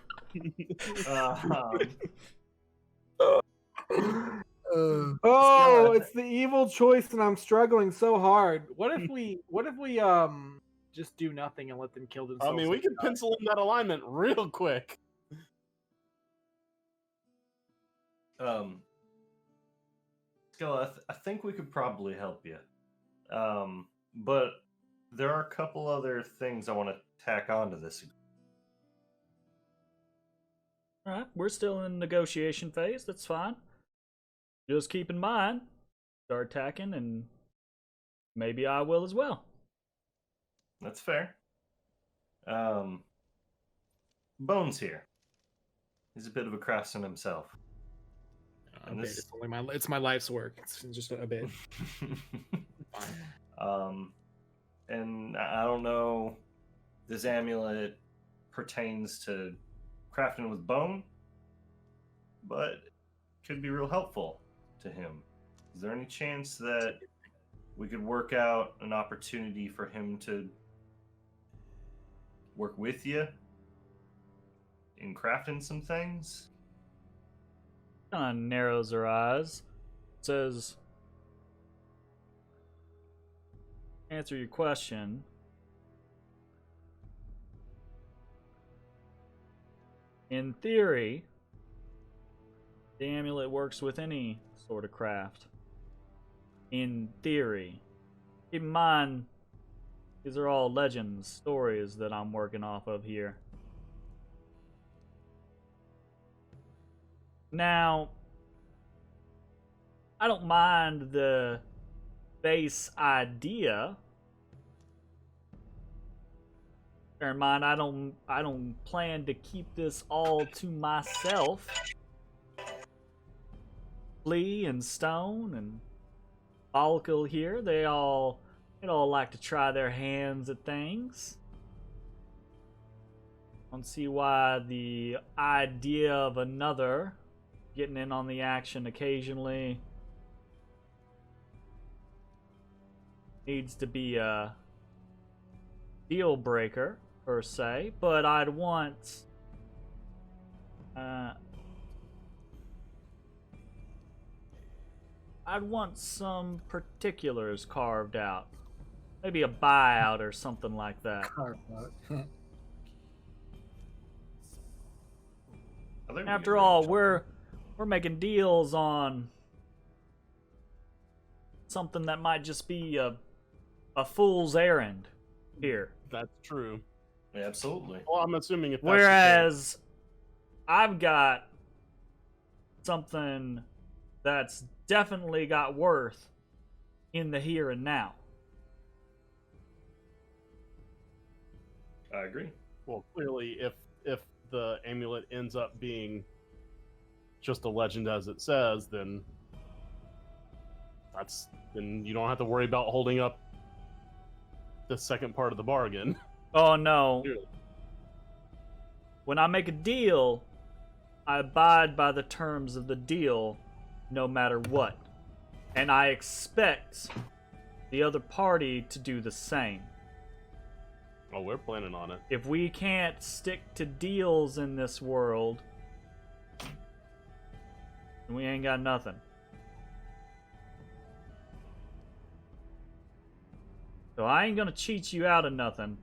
Oh, it's the evil choice, and I'm struggling so hard. What if we just do nothing and let them kill themselves? I mean, we can pencil in that alignment real quick. Skilla, I think we could probably help you. But there are a couple other things I want to tack onto this. All right, we're still in negotiation phase. That's fine. Just keep in mind, start attacking, and maybe I will as well. That's fair. Bones here. He's a bit of a craftsman himself. A bit. It's my life's work. It's just a bit. And I don't know. This amulet pertains to crafting with bone, but could be real helpful to him. Is there any chance that we could work out an opportunity for him to work with you in crafting some things? Kind of narrows her eyes. Says, answer your question. In theory, the amulet works with any sort of craft. In theory. Keep in mind, these are all legends, stories that I'm working off of here. Now, I don't mind the base idea. Bear in mind, I don't plan to keep this all to myself. Flea and Stone and Volkel here, they all like to try their hands at things. I don't see why the idea of another getting in on the action occasionally needs to be a deal breaker per se, but I'd want some particulars carved out. Maybe a buyout or something like that. After all, we're making deals on something that might just be a fool's errand here. That's true. Yeah, absolutely. Well, I'm assuming if that's Whereas I've got something that's definitely got worth in the here and now. I agree. Well, clearly, if the amulet ends up being just a legend as it says, then you don't have to worry about holding up the second part of the bargain. Oh no. Clearly. When I make a deal, I abide by the terms of the deal no matter what. And I expect the other party to do the same. Oh, we're planning on it. If we can't stick to deals in this world, then we ain't got nothing. So I ain't gonna cheat you out of nothing.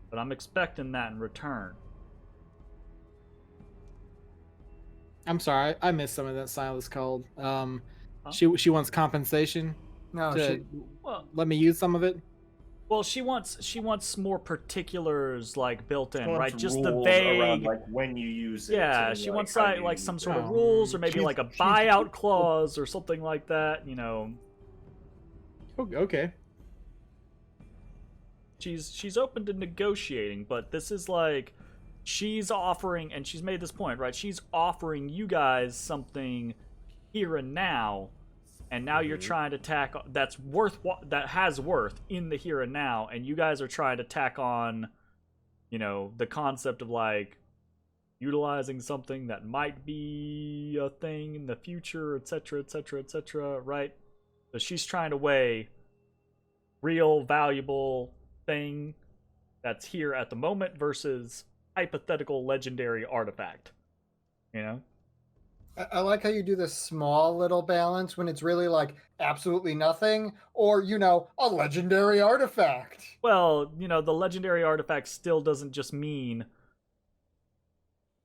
But I'm expecting that in return. I'm sorry, I missed some of that. Silas called. She wants compensation. No, to Well, let me use some of it. well, she wants more particulars like built in, right? Just the Rules vague. around, like when you use it. Yeah, and, she like, wants how you like use some it. sort of rules, or maybe she's- like a she's- buyout clause or something like that. You know, Okay. she's open to negotiating, but this is like she's offering, and she's made this point, right? She's offering you guys something here and now, and now you're trying to tack that has worth in the here and now, and you guys are trying to tack on, you know, the concept of like utilizing something that might be a thing in the future, etc., etc., etc., right? So she's trying to weigh real valuable thing that's here at the moment versus hypothetical legendary artifact. You know? I like how you do this small little balance when it's really like absolutely nothing, or a legendary artifact. Well, the legendary artifact still doesn't just mean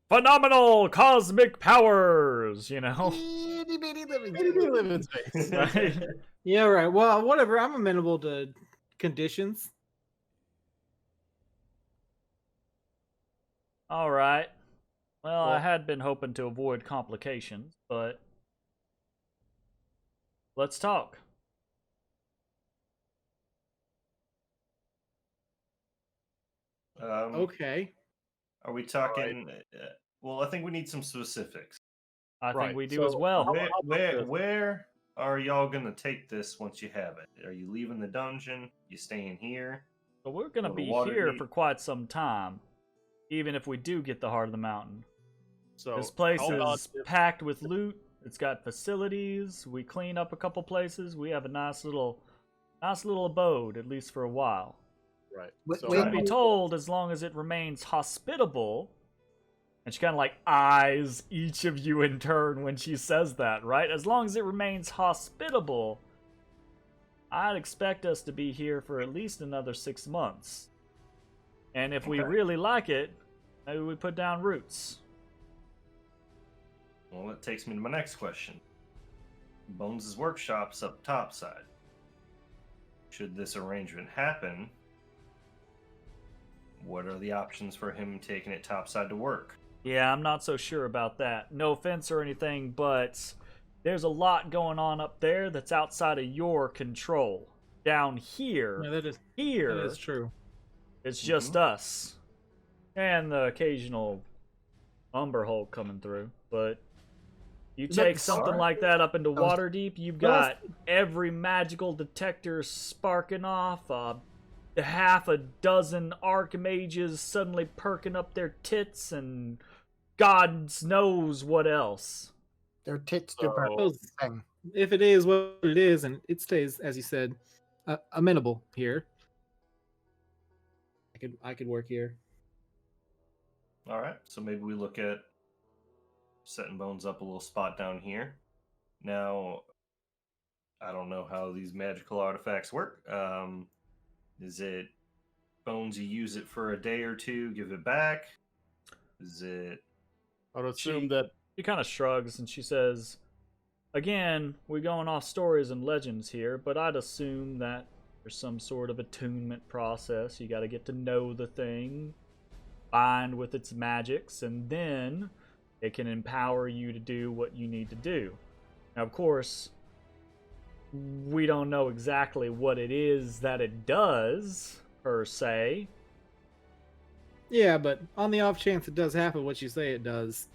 phenomenal cosmic powers, Itty bitty living Maybe live in space. Right? Yeah, right. Well, whatever. I'm amenable to conditions. All right. Well, I Well- had been hoping to avoid complications, but let's talk. Okay. Are we talking? Well, I think we need some specifics. I think Right, we do so as well. Where are y'all gonna take this once you have it? Are you leaving the dungeon? You staying here? So we're going to Go to be here Waterdeep. for quite some time, even if we do get the heart of the mountain. So This place how about is packed with loot. It's got facilities. We clean up a couple places. We have a nice little abode, at least for a while. right? Wait, So wait, Truth how be about- told, as long as it remains hospitable, and she kind of like eyes each of you in turn when she says that, right? As long as it remains hospitable, I'd expect us to be here for at least another 6 months. And if we Okay. really like it, maybe we put down roots. Well, that takes me to my next question. Bones' workshop's up topside. Should this arrangement happen, what are the options for him taking it topside to work? Yeah, I'm not so sure about that. No offense or anything, but there's a lot going on up there that's outside of your control. Down here, Yeah, that is here, true. it's just us. And the occasional Umber Hulk coming through. But you take something Alright. like that up into That was- Waterdeep, you've that was- got every magical detector sparking off, half a dozen archmages suddenly perking up their tits, and God knows what else. Their tits do So- burn. Those- Thing. If it is what it is, and it stays, as you said, amenable here, I could work here. All right, so maybe we look at setting Bones up a little spot down here. Now, I don't know how these magical artifacts work. Is it Bones? You use it for a day or two, give it back. Is it? I would assume She- that She kind of shrugs and she says, again, we're going off stories and legends here, but I'd assume that there's some sort of attunement process. You got to get to know the thing, bind with its magics, and then it can empower you to do what you need to do. Now, of course, we don't know exactly what it is that it does, per se. Yeah, but on the off chance it does happen, what you say it does,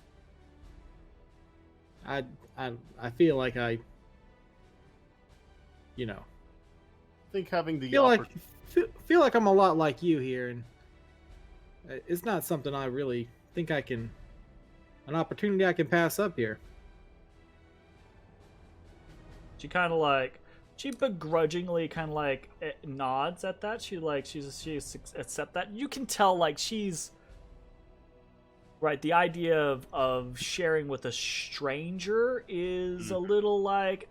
I feel like I think having the feel like I'm a lot like you here, and it's not something I really think an opportunity I can pass up here. She kind of like, she begrudgingly kind of like nods at that. She accept that. You can tell like she's right. The idea of sharing with a stranger is a little like,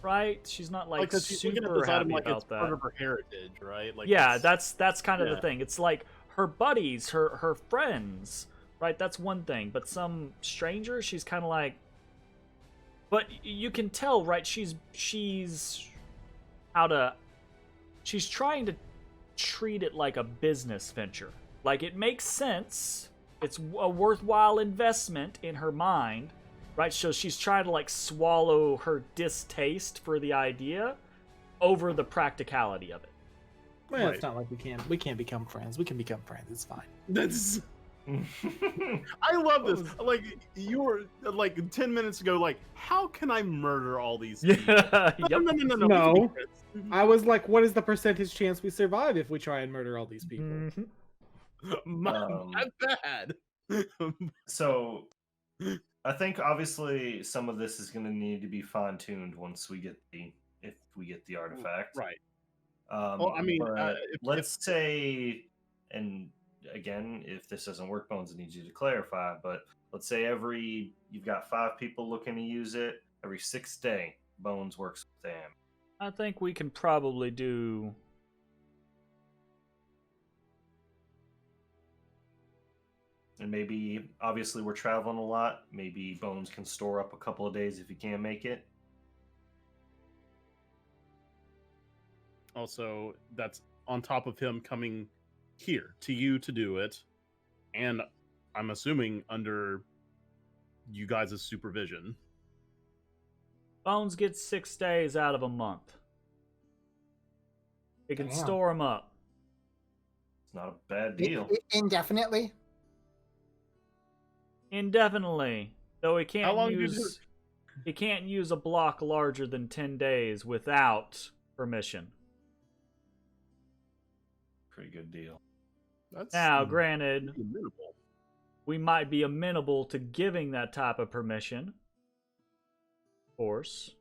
right. She's not like because she's looking at super this item happy like it's about part that. of her heritage, right? Like Yeah, it's- that's kind of the yeah. thing. It's like her buddies, her friends, right? That's one thing. But some stranger, she's kind of like. But you can tell, right? She's trying to treat it like a business venture. Like it makes sense. It's a worthwhile investment in her mind, right? So she's trying to like swallow her distaste for the idea over the practicality of it. Well, Right. it's not like we can't become friends. We can become friends. It's fine. That's. I love this. Like you were like 10 minutes ago. Like, how can I murder all these people? Yeah. No, Yep. no, no, no, no. No. we can be friends. I was like, what is the percentage chance we survive if we try and murder all these people? Mhm. Not bad. So, I think obviously some of this is going to need to be fine tuned once we get if we get the artifact. Right. Well, I mean, let's say, and again, if this doesn't work, Bones, I need you to clarify. But let's say you've got 5 people looking to use it. Every 6th day, Bones works with them. I think we can probably do. And maybe, obviously, we're traveling a lot. Maybe Bones can store up a couple of days if he can't make it. Also, that's on top of him coming here to you to do it, and I'm assuming under you guys' supervision. Bones gets 6 days out of a month. He can store them up. It's not a bad deal. Indefinitely? Indefinitely. Though he How long he can't use a block larger than 10 days without permission. Pretty good deal. That's Now, granted, amenable. we might be amenable to giving that type of permission. Of course.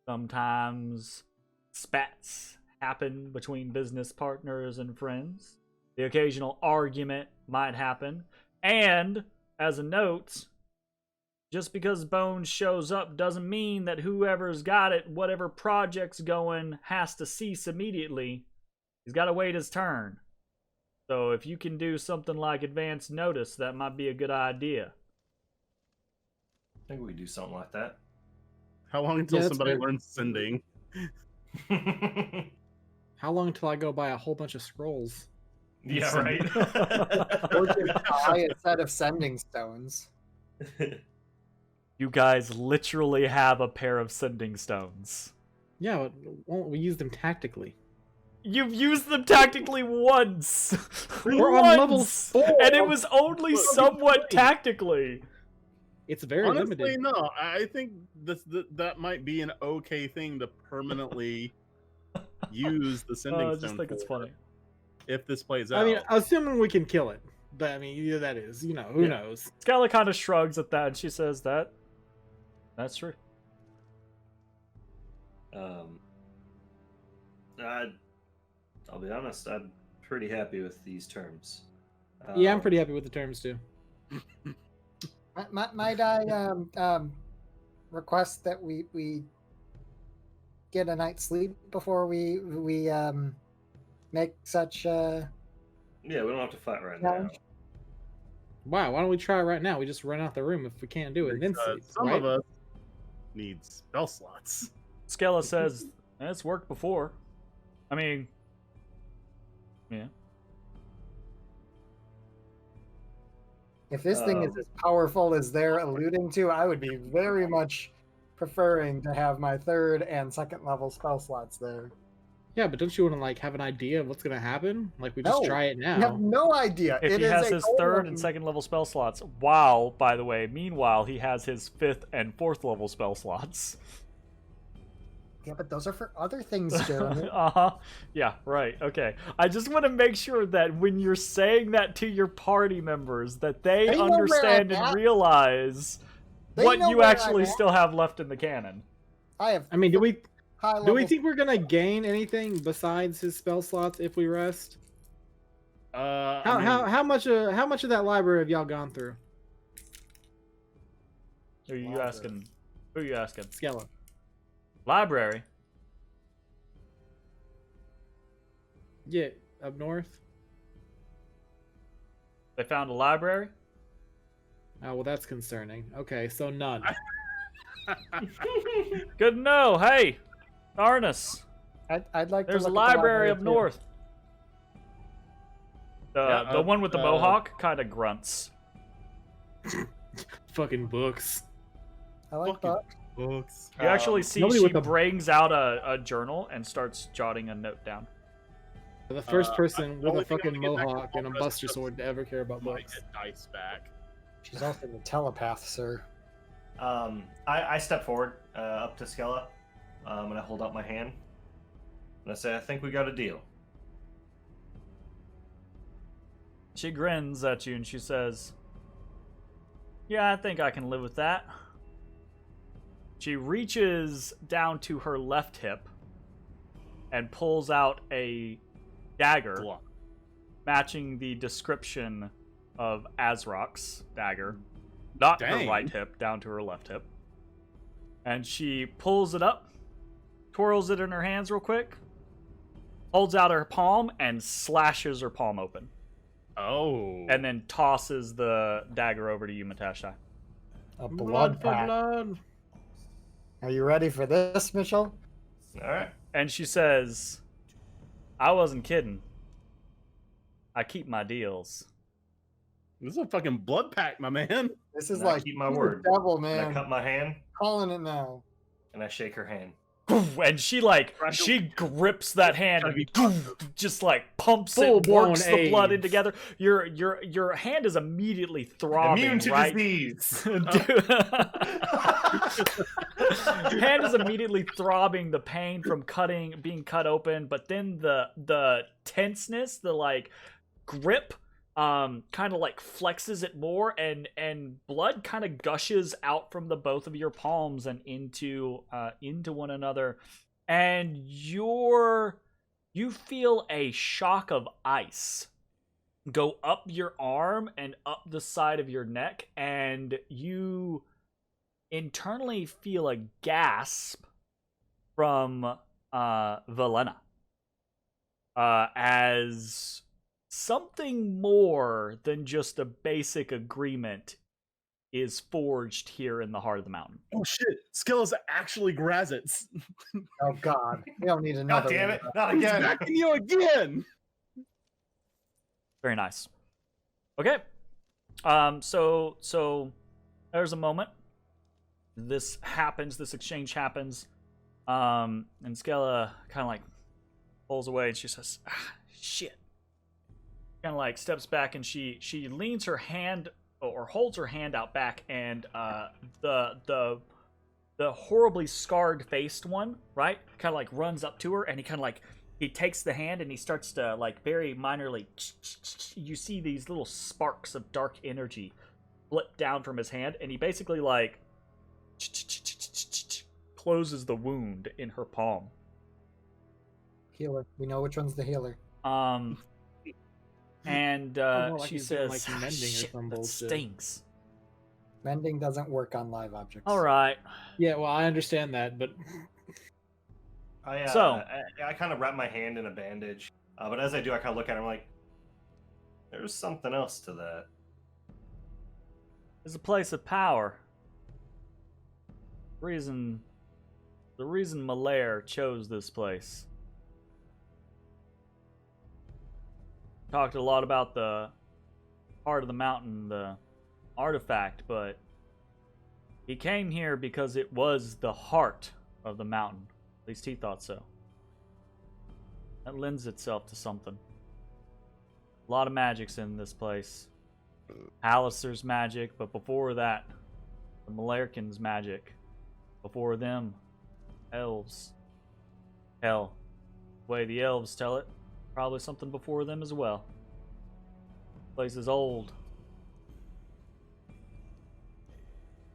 Sometimes spats happen between business partners and friends. The occasional argument might happen. And, as a note, just because Bones shows up doesn't mean that whoever's got it, whatever project's going, has to cease immediately. He's got to wait his turn. So if you can do something like advance notice, that might be a good idea. I think we could do something like that. How long until that's somebody fair. learns sending? How long until I go buy a whole bunch of scrolls? Yeah, right. Or just buy a set of sending stones. You guys literally have a pair of sending stones. Yeah, but won't we use them tactically? You've used them tactically once! We're on level Once! 4. And it was only somewhat tactically. It's very Honestly, limited. no. I think that might be an okay thing to permanently use the sending I stone. just think it's for, funny. if this plays out. I mean, assuming we can kill it. But I mean, yeah, that is, who knows? Scala kind of shrugs at that and she says that's true. I'll be honest, I'm pretty happy with these terms. Yeah, I'm pretty happy with the terms too. Might I request that we get a night's sleep before we make such Yeah, we don't have to fight right now. Wow, why don't we try it right now? We just run out the room if we can't do it, and then sleep. Some right? of us need spell slots. Scala says, it's worked before. I mean, yeah. If this thing is as powerful as they're alluding to, I would be very much preferring to have my 3rd and 2nd level spell slots there. Yeah, but don't you want to have an idea of what's gonna happen? We just No, try it now. I have no idea. If It he is has a his goal 3rd and of- 2nd level spell slots, while, by the way, meanwhile, he has his 5th and 4th level spell slots. Yeah, but those are for other things, Jeremy. Uh-huh. Yeah, right. Okay. I just want to make sure that when you're saying that to your party members, that they They know where understand I'm and at. realize They what know you where actually I'm at. still have left in the canon. I have I mean, do we high do we level- think we're gonna gain anything besides his spell slots if we rest? How much of that library have y'all gone through? Who are you asking? Who are you asking? Skella. Library. Yeah, up north. They found a library? Oh well, that's concerning. Okay, so none. Good to know. Hey, Arnis, I'd like there's to a look at the library up too. north. The one with the uh, mohawk kind of grunts. Fucking books. I like Fucking- that. Books. You actually see nobody she with a- brings out a journal and starts jotting a note down. The first person the with only a thing fucking I'm gonna get back to mohawk and a Walrus buster is sword to ever care about Might books. get dice back. She's also the telepath, sir. I step forward up to Skella, and I hold out my hand, and I say, "I think we got a deal." She grins at you and she says, Yeah, I think I can live with that. She reaches down to her left hip and pulls out a dagger matching the description of Azrok's dagger. Not her right hip, down to her left hip. And she pulls it up, twirls it in her hands real quick, holds out her palm, and slashes her palm open. Oh. And then tosses the dagger over to you, Matashtai. A blood for pact. blood. Are you ready for this, Mitchell? All right. And she says, I wasn't kidding. I keep my deals. This is a fucking blood pact, my man. This is And I like keep my you're word. the devil, And I man. cut my hand Calling it now. and I shake her hand. And she grips that hand and just like pumps Full it, works blown the blood in AIDS. together. Your hand is immediately throbbing, Immune to right? disease. Hand is immediately throbbing, the pain from being cut open, but then the tenseness, the like grip kind of like flexes it more, and blood kind of gushes out from the both of your palms and into one another, and you feel a shock of ice go up your arm and up the side of your neck, and you internally feel a gasp from Velena as something more than just a basic agreement is forged here in the heart of the mountain. Oh shit! Skills actually Grazits. Oh God, we don't need God another. damn one. it! Not He's again. backing you again. Very nice. Okay. So there's a moment. This happens, this exchange happens. And Skella kind of like pulls away and she says, shit. Kind of like steps back and she leans her hand or holds her hand out back, and the horribly scarred faced one, right? Kind of like runs up to her, and he takes the hand and he starts to like very minorly. You see these little sparks of dark energy flip down from his hand, and he basically like closes the wound in her palm. Healer. We know which one's the healer. And like she he's doing, says, like, mending or "Shit, some that bullshit." stinks." Mending doesn't work on live objects. All right. Yeah, well, I understand that, but I kind of wrap my hand in a bandage, but as I do, I kind of look at him like, there's something else to that. It's a place of power. The reason Malaire chose this place. Talked a lot about the heart of the mountain, the artifact, but he came here because it was the heart of the mountain. At least he thought so. That lends itself to something. A lot of magic's in this place. Halaster's magic, but before that, the Malarkin's magic. Before them, elves. Hell, the way the elves tell it, probably something before them as well. Place is old.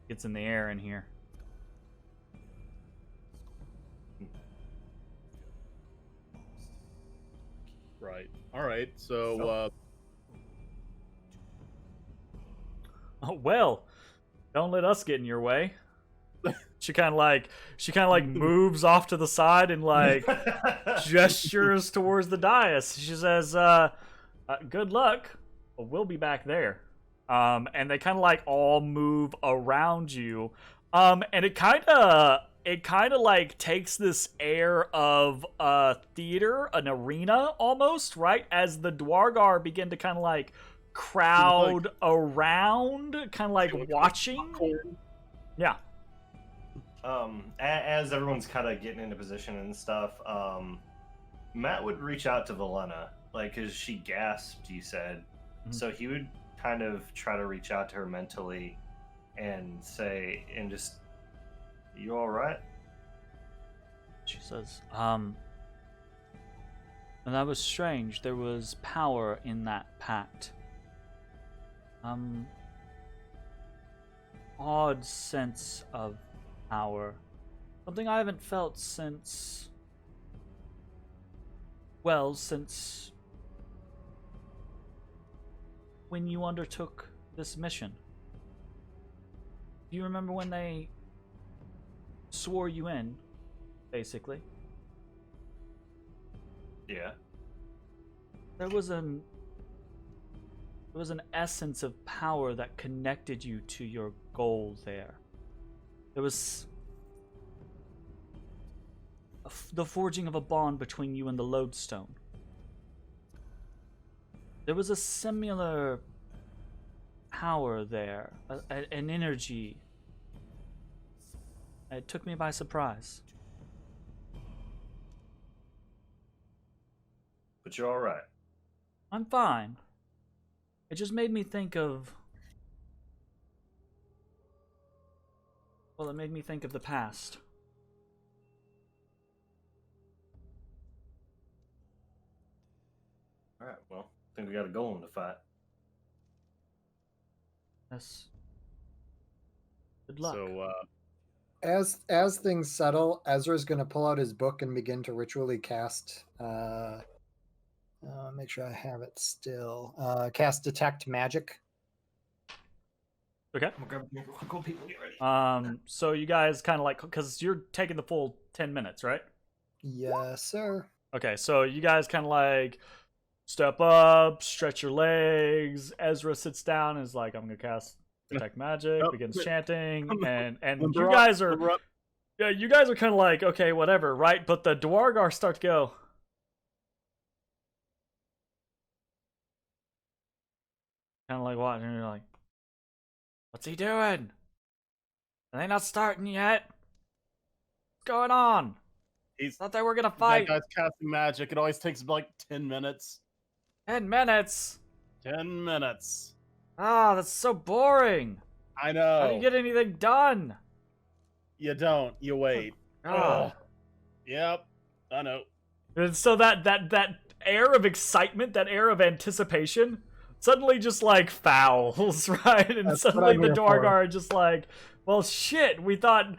Gets in the air in here. Right. All right. So, Oh, well, don't let us get in your way. She kind of like moves off to the side and like gestures towards the dais. She says, "Good luck. We'll be back there." And they kind of like all move around you. And it kind of like takes this air of a theater, an arena almost, right? As the Dwargar begin to kind of like crowd around, kind of like watching. Yeah. As everyone's kind of getting into position and stuff, Matt would reach out to Velena, like, because she gasped, you said. Mm-hmm. So he would kind of try to reach out to her mentally and say, and just, you all right? She says, and that was strange. There was power in that pact. odd sense of power. Something I haven't felt since... Well, since... when you undertook this mission. Do you remember when they swore you in, basically? Yeah. There was an essence of power that connected you to your goal there. There was the forging of a bond between you and the lodestone. There was a similar power there, an energy. It took me by surprise. But you're all right. I'm fine. It just made me think of... Well, it made me think of the past. All right. Well, I think we got a goal in the fight. Yes. Good luck. So, As things settle, Ezra's going to pull out his book and begin to ritually cast. Make sure I have it still. Cast Detect Magic. Okay. I'm gonna grab a drink real quick while people get ready. So you guys kind of like, because you're taking the full 10 minutes, right? Yes, sir. Okay, so you guys kind of like step up, stretch your legs. Ezra sits down and is like, I'm gonna cast Detect Magic, begins chanting, and you guys are kind of like, okay, whatever, right? But the Dwargar start to go. Kind of like watching, and you're like, what's he doing? Are they not starting yet? What's going on? Thought they were gonna fight. that guy's casting magic. It always takes like 10 minutes. 10 minutes. 10 minutes. Ah, that's so boring. I know. How do you get anything done? You don't. You wait. Ah. Yep. I know. And so that air of excitement, that air of anticipation, suddenly just like fouls, right? And That's suddenly the what I'm here for. Dwargar are just like, well, shit. We thought,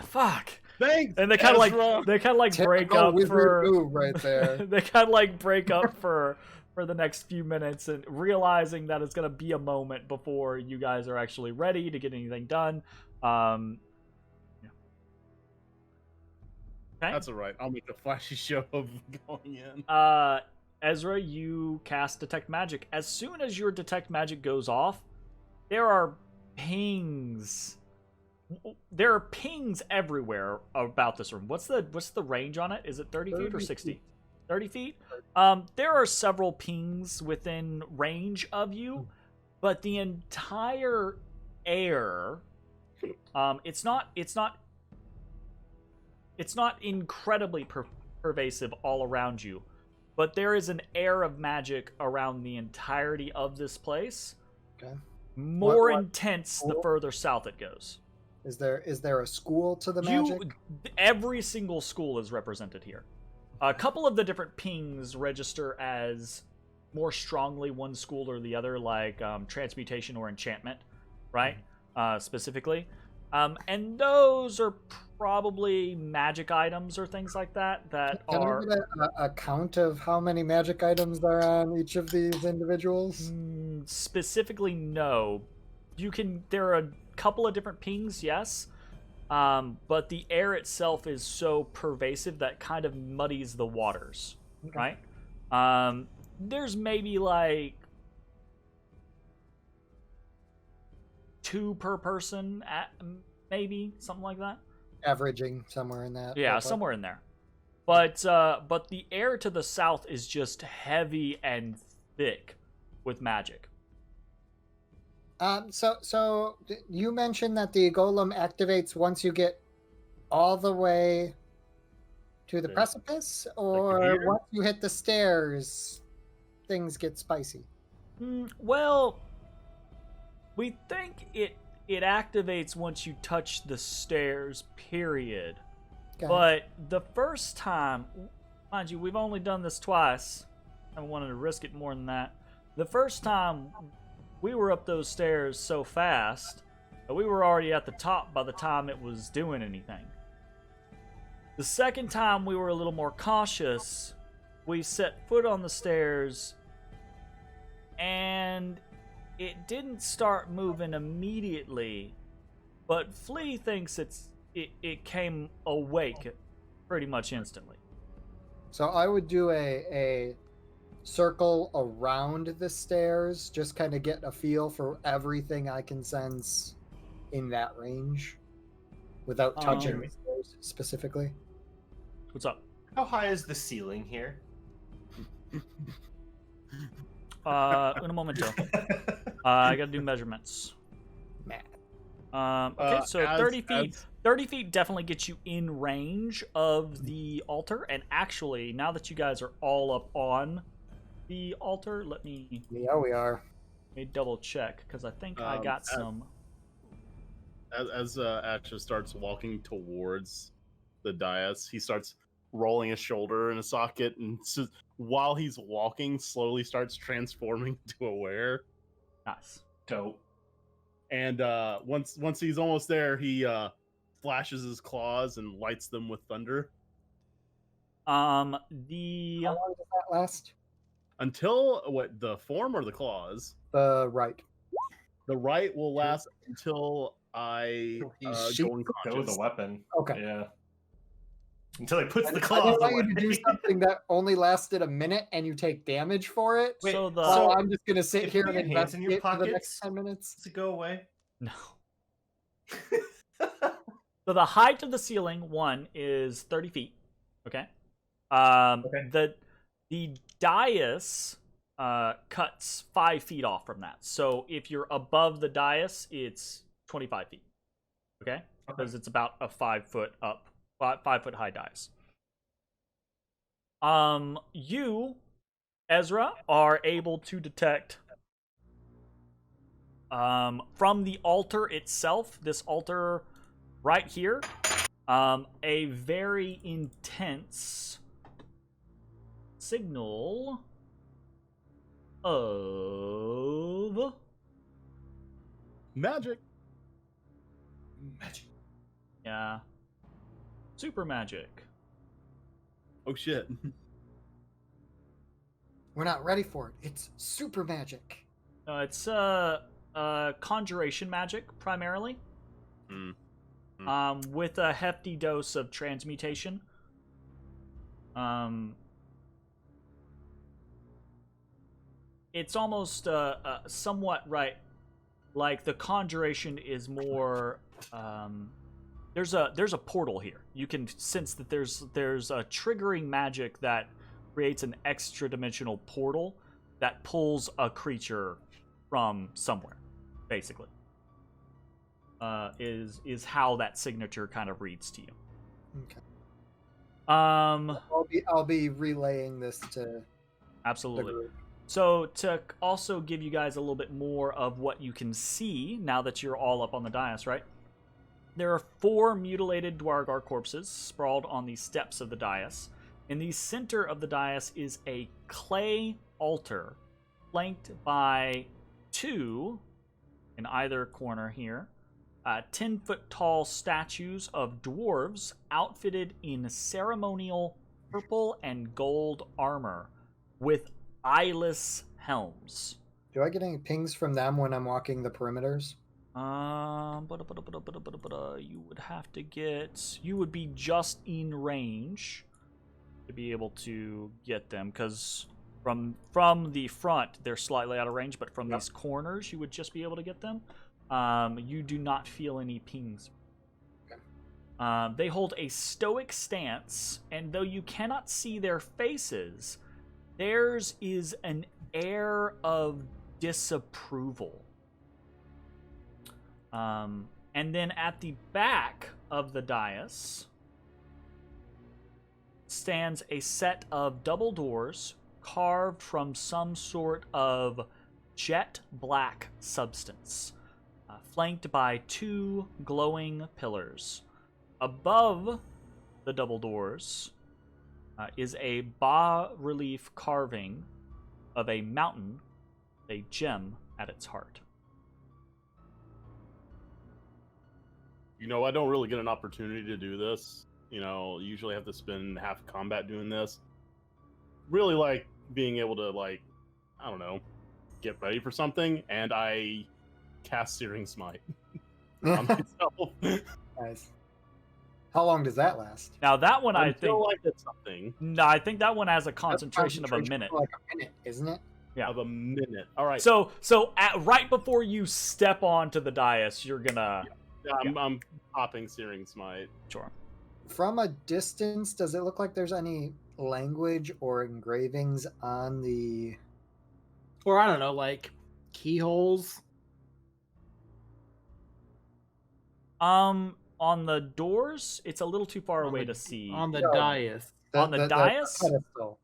fuck. Thanks. And they kind of like break Typical up wizard for move right there. they kind of like break up for the next few minutes, and realizing that it's gonna be a moment before you guys are actually ready to get anything done. Yeah. Okay. That's all right. I'll make a flashy show of going in. Ezra, you cast Detect Magic. As soon as your Detect Magic goes off, there are pings. There are pings everywhere about this room. What's the range on it? Is it 30 feet or 60? 30 feet? There are several pings within range of you, but the entire air, it's not incredibly pervasive all around you, but there is an air of magic around the entirety of this place. Okay. More What- intense the further south it goes. Is there a school to the magic? Every single school is represented here. A couple of the different pings register as more strongly one school or the other, like transmutation or enchantment, right? Specifically. And those are probably magic items or things like that Can are... I get a count of how many magic items are on each of these individuals? Specifically, no. There are a couple of different pings, yes. But the air itself is so pervasive that kind of muddies the waters, right? There's maybe like 2 per person, maybe something like that. Averaging somewhere in that. Yeah, ballpark. somewhere in there. But the air to the south is just heavy and thick with magic. So you mentioned that the golem activates once you get all the way to the Yeah. precipice, or here? once you hit the stairs, things get spicy. Well, we think it activates once you touch the stairs, period. Okay. But the first time, mind you, we've only done this twice. I wanted to risk it more than that. The first time, we were up those stairs so fast But we were already at the top by the time it was doing anything. The second time we were a little more cautious, we set foot on the stairs, and it didn't start moving immediately, but Flea thinks it came awake pretty much instantly. So I would do a circle around the stairs, just kind of get a feel for everything I can sense in that range without touching the stairs specifically. What's up? How high is the ceiling here? Un momento. I gotta do measurements. Man. Okay, so 30 feet. 30 feet definitely gets you in range of the altar. And actually, now that you guys are all up on the altar, let me Yeah, we are. double check, because I think I got some. As Asha starts walking towards the dais, he starts rolling his shoulder in a socket, and while he's walking, slowly starts transforming to a were. Nice. Dope. And once he's almost there, he flashes his claws and lights them with thunder. How long does that last? Until what, the form or the claws? The right. The right will last until I go unconscious. Go with the weapon. Okay. Yeah. Until he puts the I claws didn't want away. you to do something that only lasted a minute and you take damage for it. Wait, So the So I'm just gonna sit if here you and put your hands in your investigate for the next pockets- 10 minutes. Does it go away? no. So the height of the ceiling, one, is 30 feet. Okay. Okay. The dais cuts 5 feet off from that. So if you're above the dais, it's 25 feet. Okay? Because it's about a 5 foot up, 5 foot high dais. You, Ezra, are able to detect from the altar itself, this altar right here, a very intense signal of Magic. Magic. yeah, super magic. Oh shit. We're not ready for it. It's super magic. No, it's conjuration magic primarily. With a hefty dose of transmutation. It's almost somewhat right. Like the conjuration is more. There's a portal here. You can sense that there's a triggering magic that creates an extra dimensional portal that pulls a creature from somewhere, basically. Is how that signature kind of reads to you. Okay. I'll be relaying this to absolutely. the group. So to also give you guys a little bit more of what you can see now that you're all up on the dais, right? There are 4 mutilated Dwargar corpses sprawled on the steps of the dais. In the center of the dais is a clay altar flanked by 2 in either corner here. 10-foot tall statues of dwarves outfitted in ceremonial purple and gold armor with eyeless helms. Do I get any pings from them when I'm walking the perimeters? You would be just in range to be able to get them, because from the front they're slightly out of range, but from these corners you would just be able to get them. You do not feel any pings. Okay. They hold a stoic stance, and though you cannot see their faces, theirs is an air of disapproval. And then at the back of the dais stands a set of double doors carved from some sort of jet black substance, flanked by 2 glowing pillars. Above the double doors is a bas-relief carving of a mountain, a gem at its heart. I don't really get an opportunity to do this. Usually have to spend half combat doing this. Really like being able to, like, I don't know, get ready for something, and I cast Searing Smite on myself. Nice. How long does that last? Now that one, I think. Until I get something. No, I think that one has a That's concentration of a minute. for like a minute, isn't it? Yeah. Of a minute. All right. So right before you step onto the dais, you're gonna. Yeah, I'm popping Searing Smite. Sure. From a distance, does it look like there's any language or engravings on the? Or I don't know, like keyholes. On the doors, it's a little too far On away the- to see. On the No. dais. On the dais? pedestal.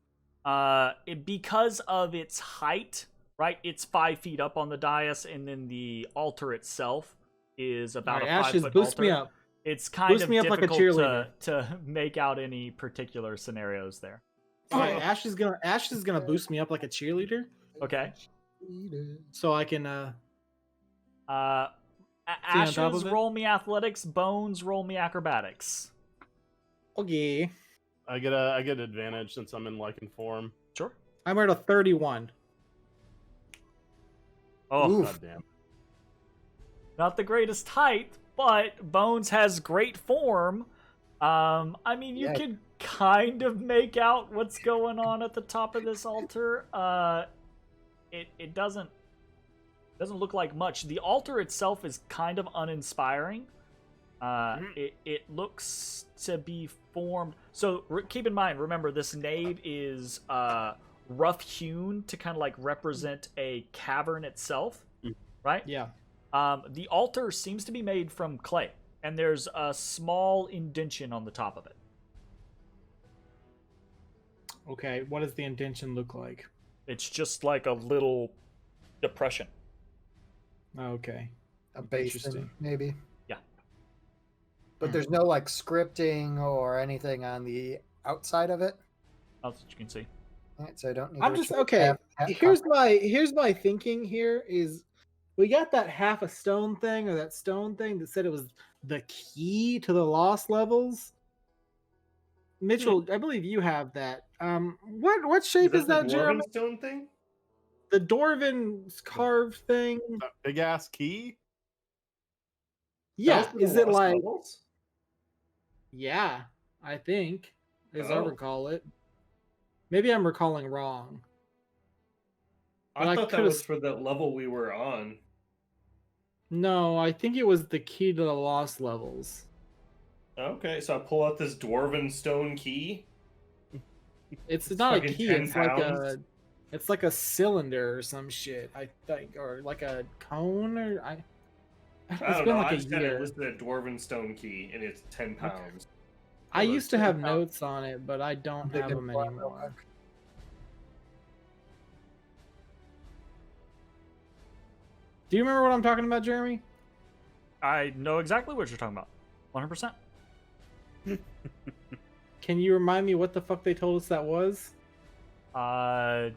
Because of its height, right? It's 5 feet up on the dais, and then the altar itself is about Alright, a 5 Ashes, foot boost altar. me up. It's kind Boost of me up like a difficult cheerleader. to make out any particular scenarios there. Alright, Ash is gonna boost me up like a cheerleader, Okay. so I can Uh, on top Ashes, of it? roll me athletics. Bones, roll me acrobatics. Okay. I get advantage since I'm in lichen form. Sure. I'm at a 31. Oh, Oof. God damn. not the greatest height, but Bones has great form. I mean, you Yeah. can kind of make out what's going on at the top of this altar. It doesn't look like much. The altar itself is kind of uninspiring. It looks to be formed. So keep in mind, remember, this nave is rough hewn to kind of like represent a cavern itself, right? Yeah. The altar seems to be made from clay, and there's a small indention on the top of it. Okay. What does the indention look like? It's just like a little depression. Okay. A basin, Interesting. maybe. Yeah. But there's no like scripting or anything on the outside of it. That's what you can see. All right, so I don't need. I'm to just check okay. half Here's combat. my thinking here is we got that half a stone thing or that stone thing that said it was the key to the lost levels. Mitchell, I believe you have that. What shape is that, the Jeremy? Dwarven stone thing? The Dwarven carved thing. That big ass key? Yeah, That was for the is it lost like? levels? Yeah, I think, as I Oh. recall it. Maybe I'm recalling wrong. But I I thought that coulda was for the level we were on. No, I think it was the key to the lost levels. Okay, so I pull out this Dwarven stone key. It's not a fucking key. 10 It's pounds. like a cylinder or some shit. I think, or like a cone, or I It's don't been know. like I a just had it year. listed a Dwarven stone key, and it's 10 pounds. I Well, used to it's have 10 pounds. notes on it, but I don't Dig have in them for it real anymore. quick. Do you remember what I'm talking about, Jeremy? I know exactly what you're talking about. 100%. Can you remind me what the fuck they told us that was? Uh,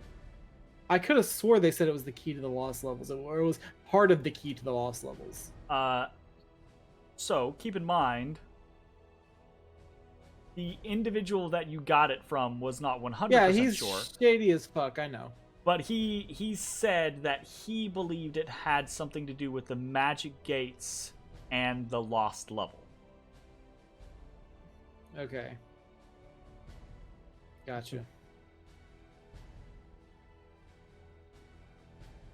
I could have swore they said it was the key to the lost levels, or it was part of the key to the lost levels. So keep in mind, the individual that you got it from was not 100% Yeah, he's sure, shady as fuck. I know. but he said that he believed it had something to do with the magic gates and the lost level. Okay. Gotcha.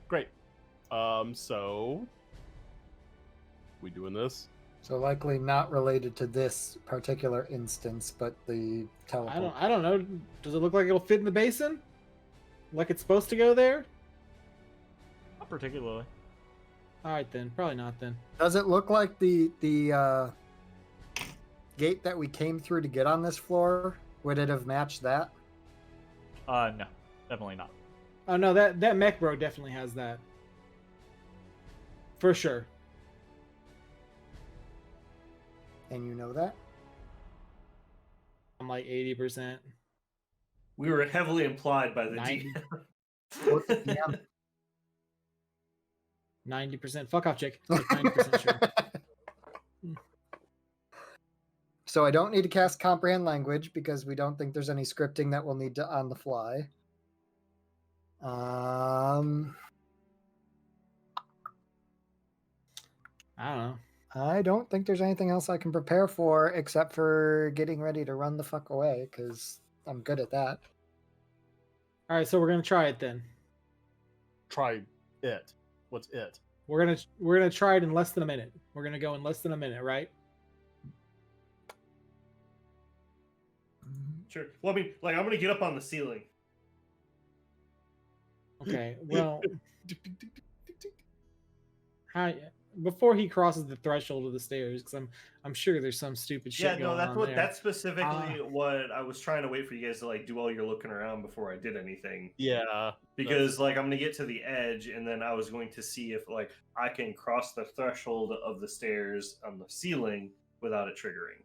Great. So we doing this? So likely not related to this particular instance, but the teleport. I don't know. Does it look like it'll fit in the basin? Like it's supposed to go there? Not particularly. All right then. Probably not then. Does it look like the gate that we came through to get on this floor? Would it have matched that? No, definitely not. Oh no, that mech bro definitely has that. For sure. And you know that? I'm like 80%. We were heavily implied by the 90. What's the GM. DM? 90%. Fuck off, Jake. Like 90% sure. So I don't need to cast comprehend language because we don't think there's any scripting that we'll need to on the fly. I don't know. I don't think there's anything else I can prepare for except for getting ready to run the fuck away because I'm good at that. All right, so we're gonna try it then. Try it. What's it? We're gonna try it in less than a minute. We're gonna go in less than a minute, right? Sure. Well, I mean, like, I'm gonna get up on the ceiling. Okay. Well, before he crosses the threshold of the stairs, because I'm sure there's some stupid shit going on there. That's specifically what I was trying to wait for you guys to like do all your looking around before I did anything. Yeah. Because like I'm gonna get to the edge, and then I was going to see if like I can cross the threshold of the stairs on the ceiling without it triggering.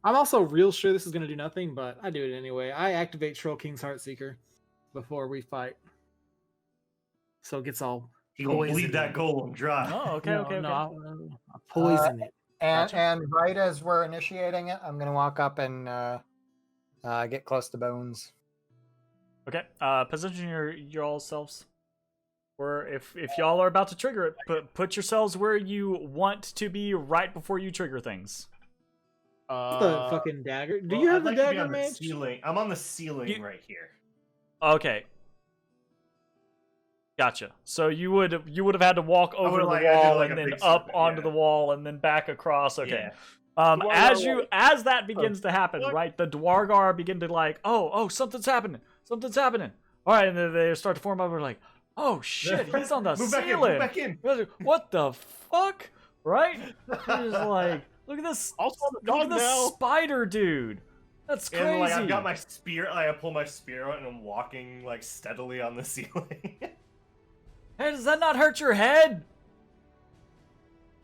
I'm also real sure this is gonna do nothing, but I do it anyway. I activate Troll King's Heartseeker before we fight, so it gets all. He won't bleed that golem dry. Oh, okay. I'll poison it. And right as we're initiating it, I'm going to walk up and get close to Bones. Okay. Position your all selves. Or if y'all are about to trigger it, put yourselves where you want to be right before you trigger things. The fucking dagger. Do you have the dagger, man? I'm on the ceiling right here. Okay. Gotcha. So you would have had to walk over the wall and then up onto the wall and then back across. Okay. Yeah. As that begins to happen, right? The Dwargar begin to like, oh, something's happening. Something's happening. All right, and then they start to form up. We're like, oh shit, he's on the ceiling. Move back in. What the fuck? Right? He's like, look at this. Look at this spider dude. That's crazy. And like I've got my spear. I pull my spear out and I'm walking like steadily on the ceiling. Hey, does that not hurt your head?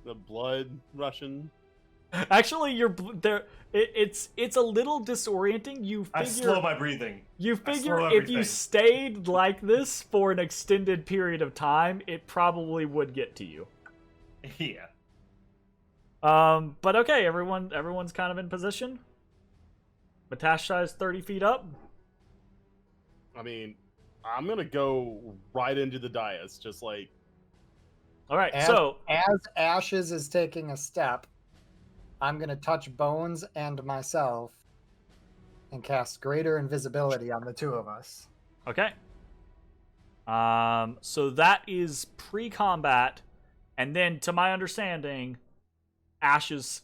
The blood rushing. Actually, it's a little disorienting. I slow my breathing. You figure if you stayed like this for an extended period of time, it probably would get to you. Yeah. But okay, everyone's kind of in position. Matashtai is 30 feet up. I mean, I'm gonna go right into the dais, just like. All right, as Ashes is taking a step, I'm gonna touch Bones and myself, and cast Greater Invisibility on the two of us. Okay. So that is pre-combat, and then, to my understanding, Ashes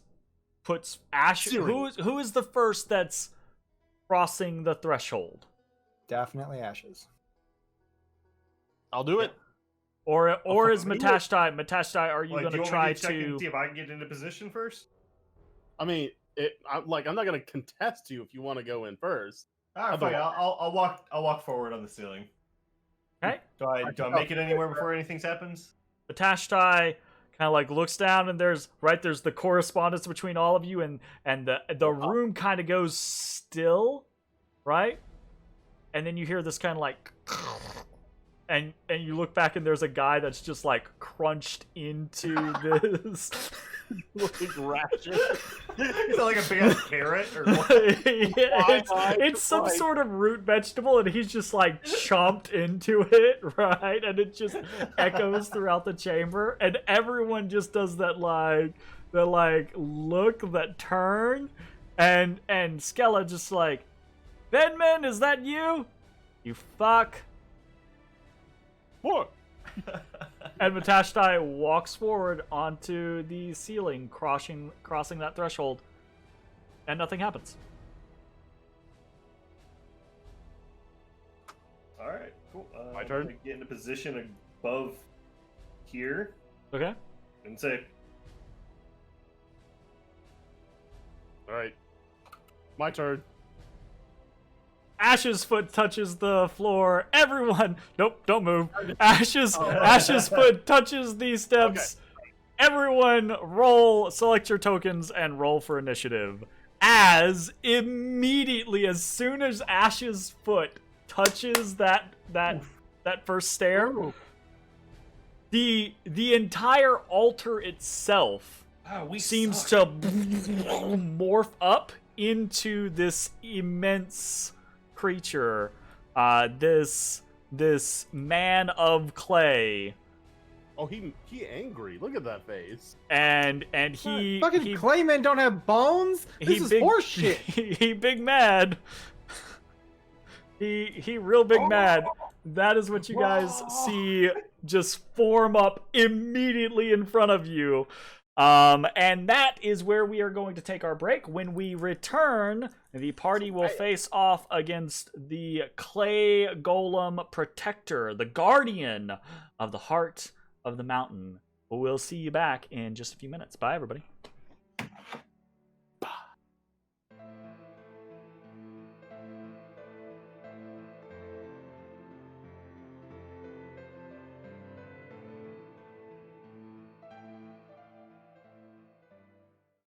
puts Who is the first that's crossing the threshold? Definitely Ashes. I'll do it. Or is Matashtai? Matashtai, are you going to try to see if I can get into position first? I mean, I'm not going to contest you if you want to go in first. All right, fine. I'll walk forward on the ceiling. Okay. Do I make it anywhere before anything happens? Matashtai kind of like looks down, and there's the correspondence between all of you, and the room kind of goes still, right? And then you hear this kind of like. And you look back and there's a guy that's just like crunched into this like ration. Is that like a big carrot or what? It's some sort of root vegetable, and he's just like chomped into it, right? And it just echoes throughout the chamber, and everyone just does that look, that turn, and Skella just like, Venman, is that you? You fuck. What? And Matashtai walks forward onto the ceiling, crossing that threshold, and nothing happens. All right, cool. My turn. I'm gonna get into position above here. Okay. And say, all right, my turn. Ash's foot touches the floor. Everyone, nope, don't move. Ash's foot touches these steps. Okay. Everyone, select your tokens, and roll for initiative. As immediately, as soon as Ash's foot touches that first stair, the entire altar itself seems to morph up into this immense creature. This man of clay. Oh, he angry. Look at that face. And he fucking claymen don't have bones. This is horseshit. He big mad. He real big mad. That is what you guys see just form up immediately in front of you. And that is where we are going to take our break. When we return, the party will face off against the clay golem protector, the guardian of the heart of the mountain. We'll see you back in just a few minutes. Bye, everybody.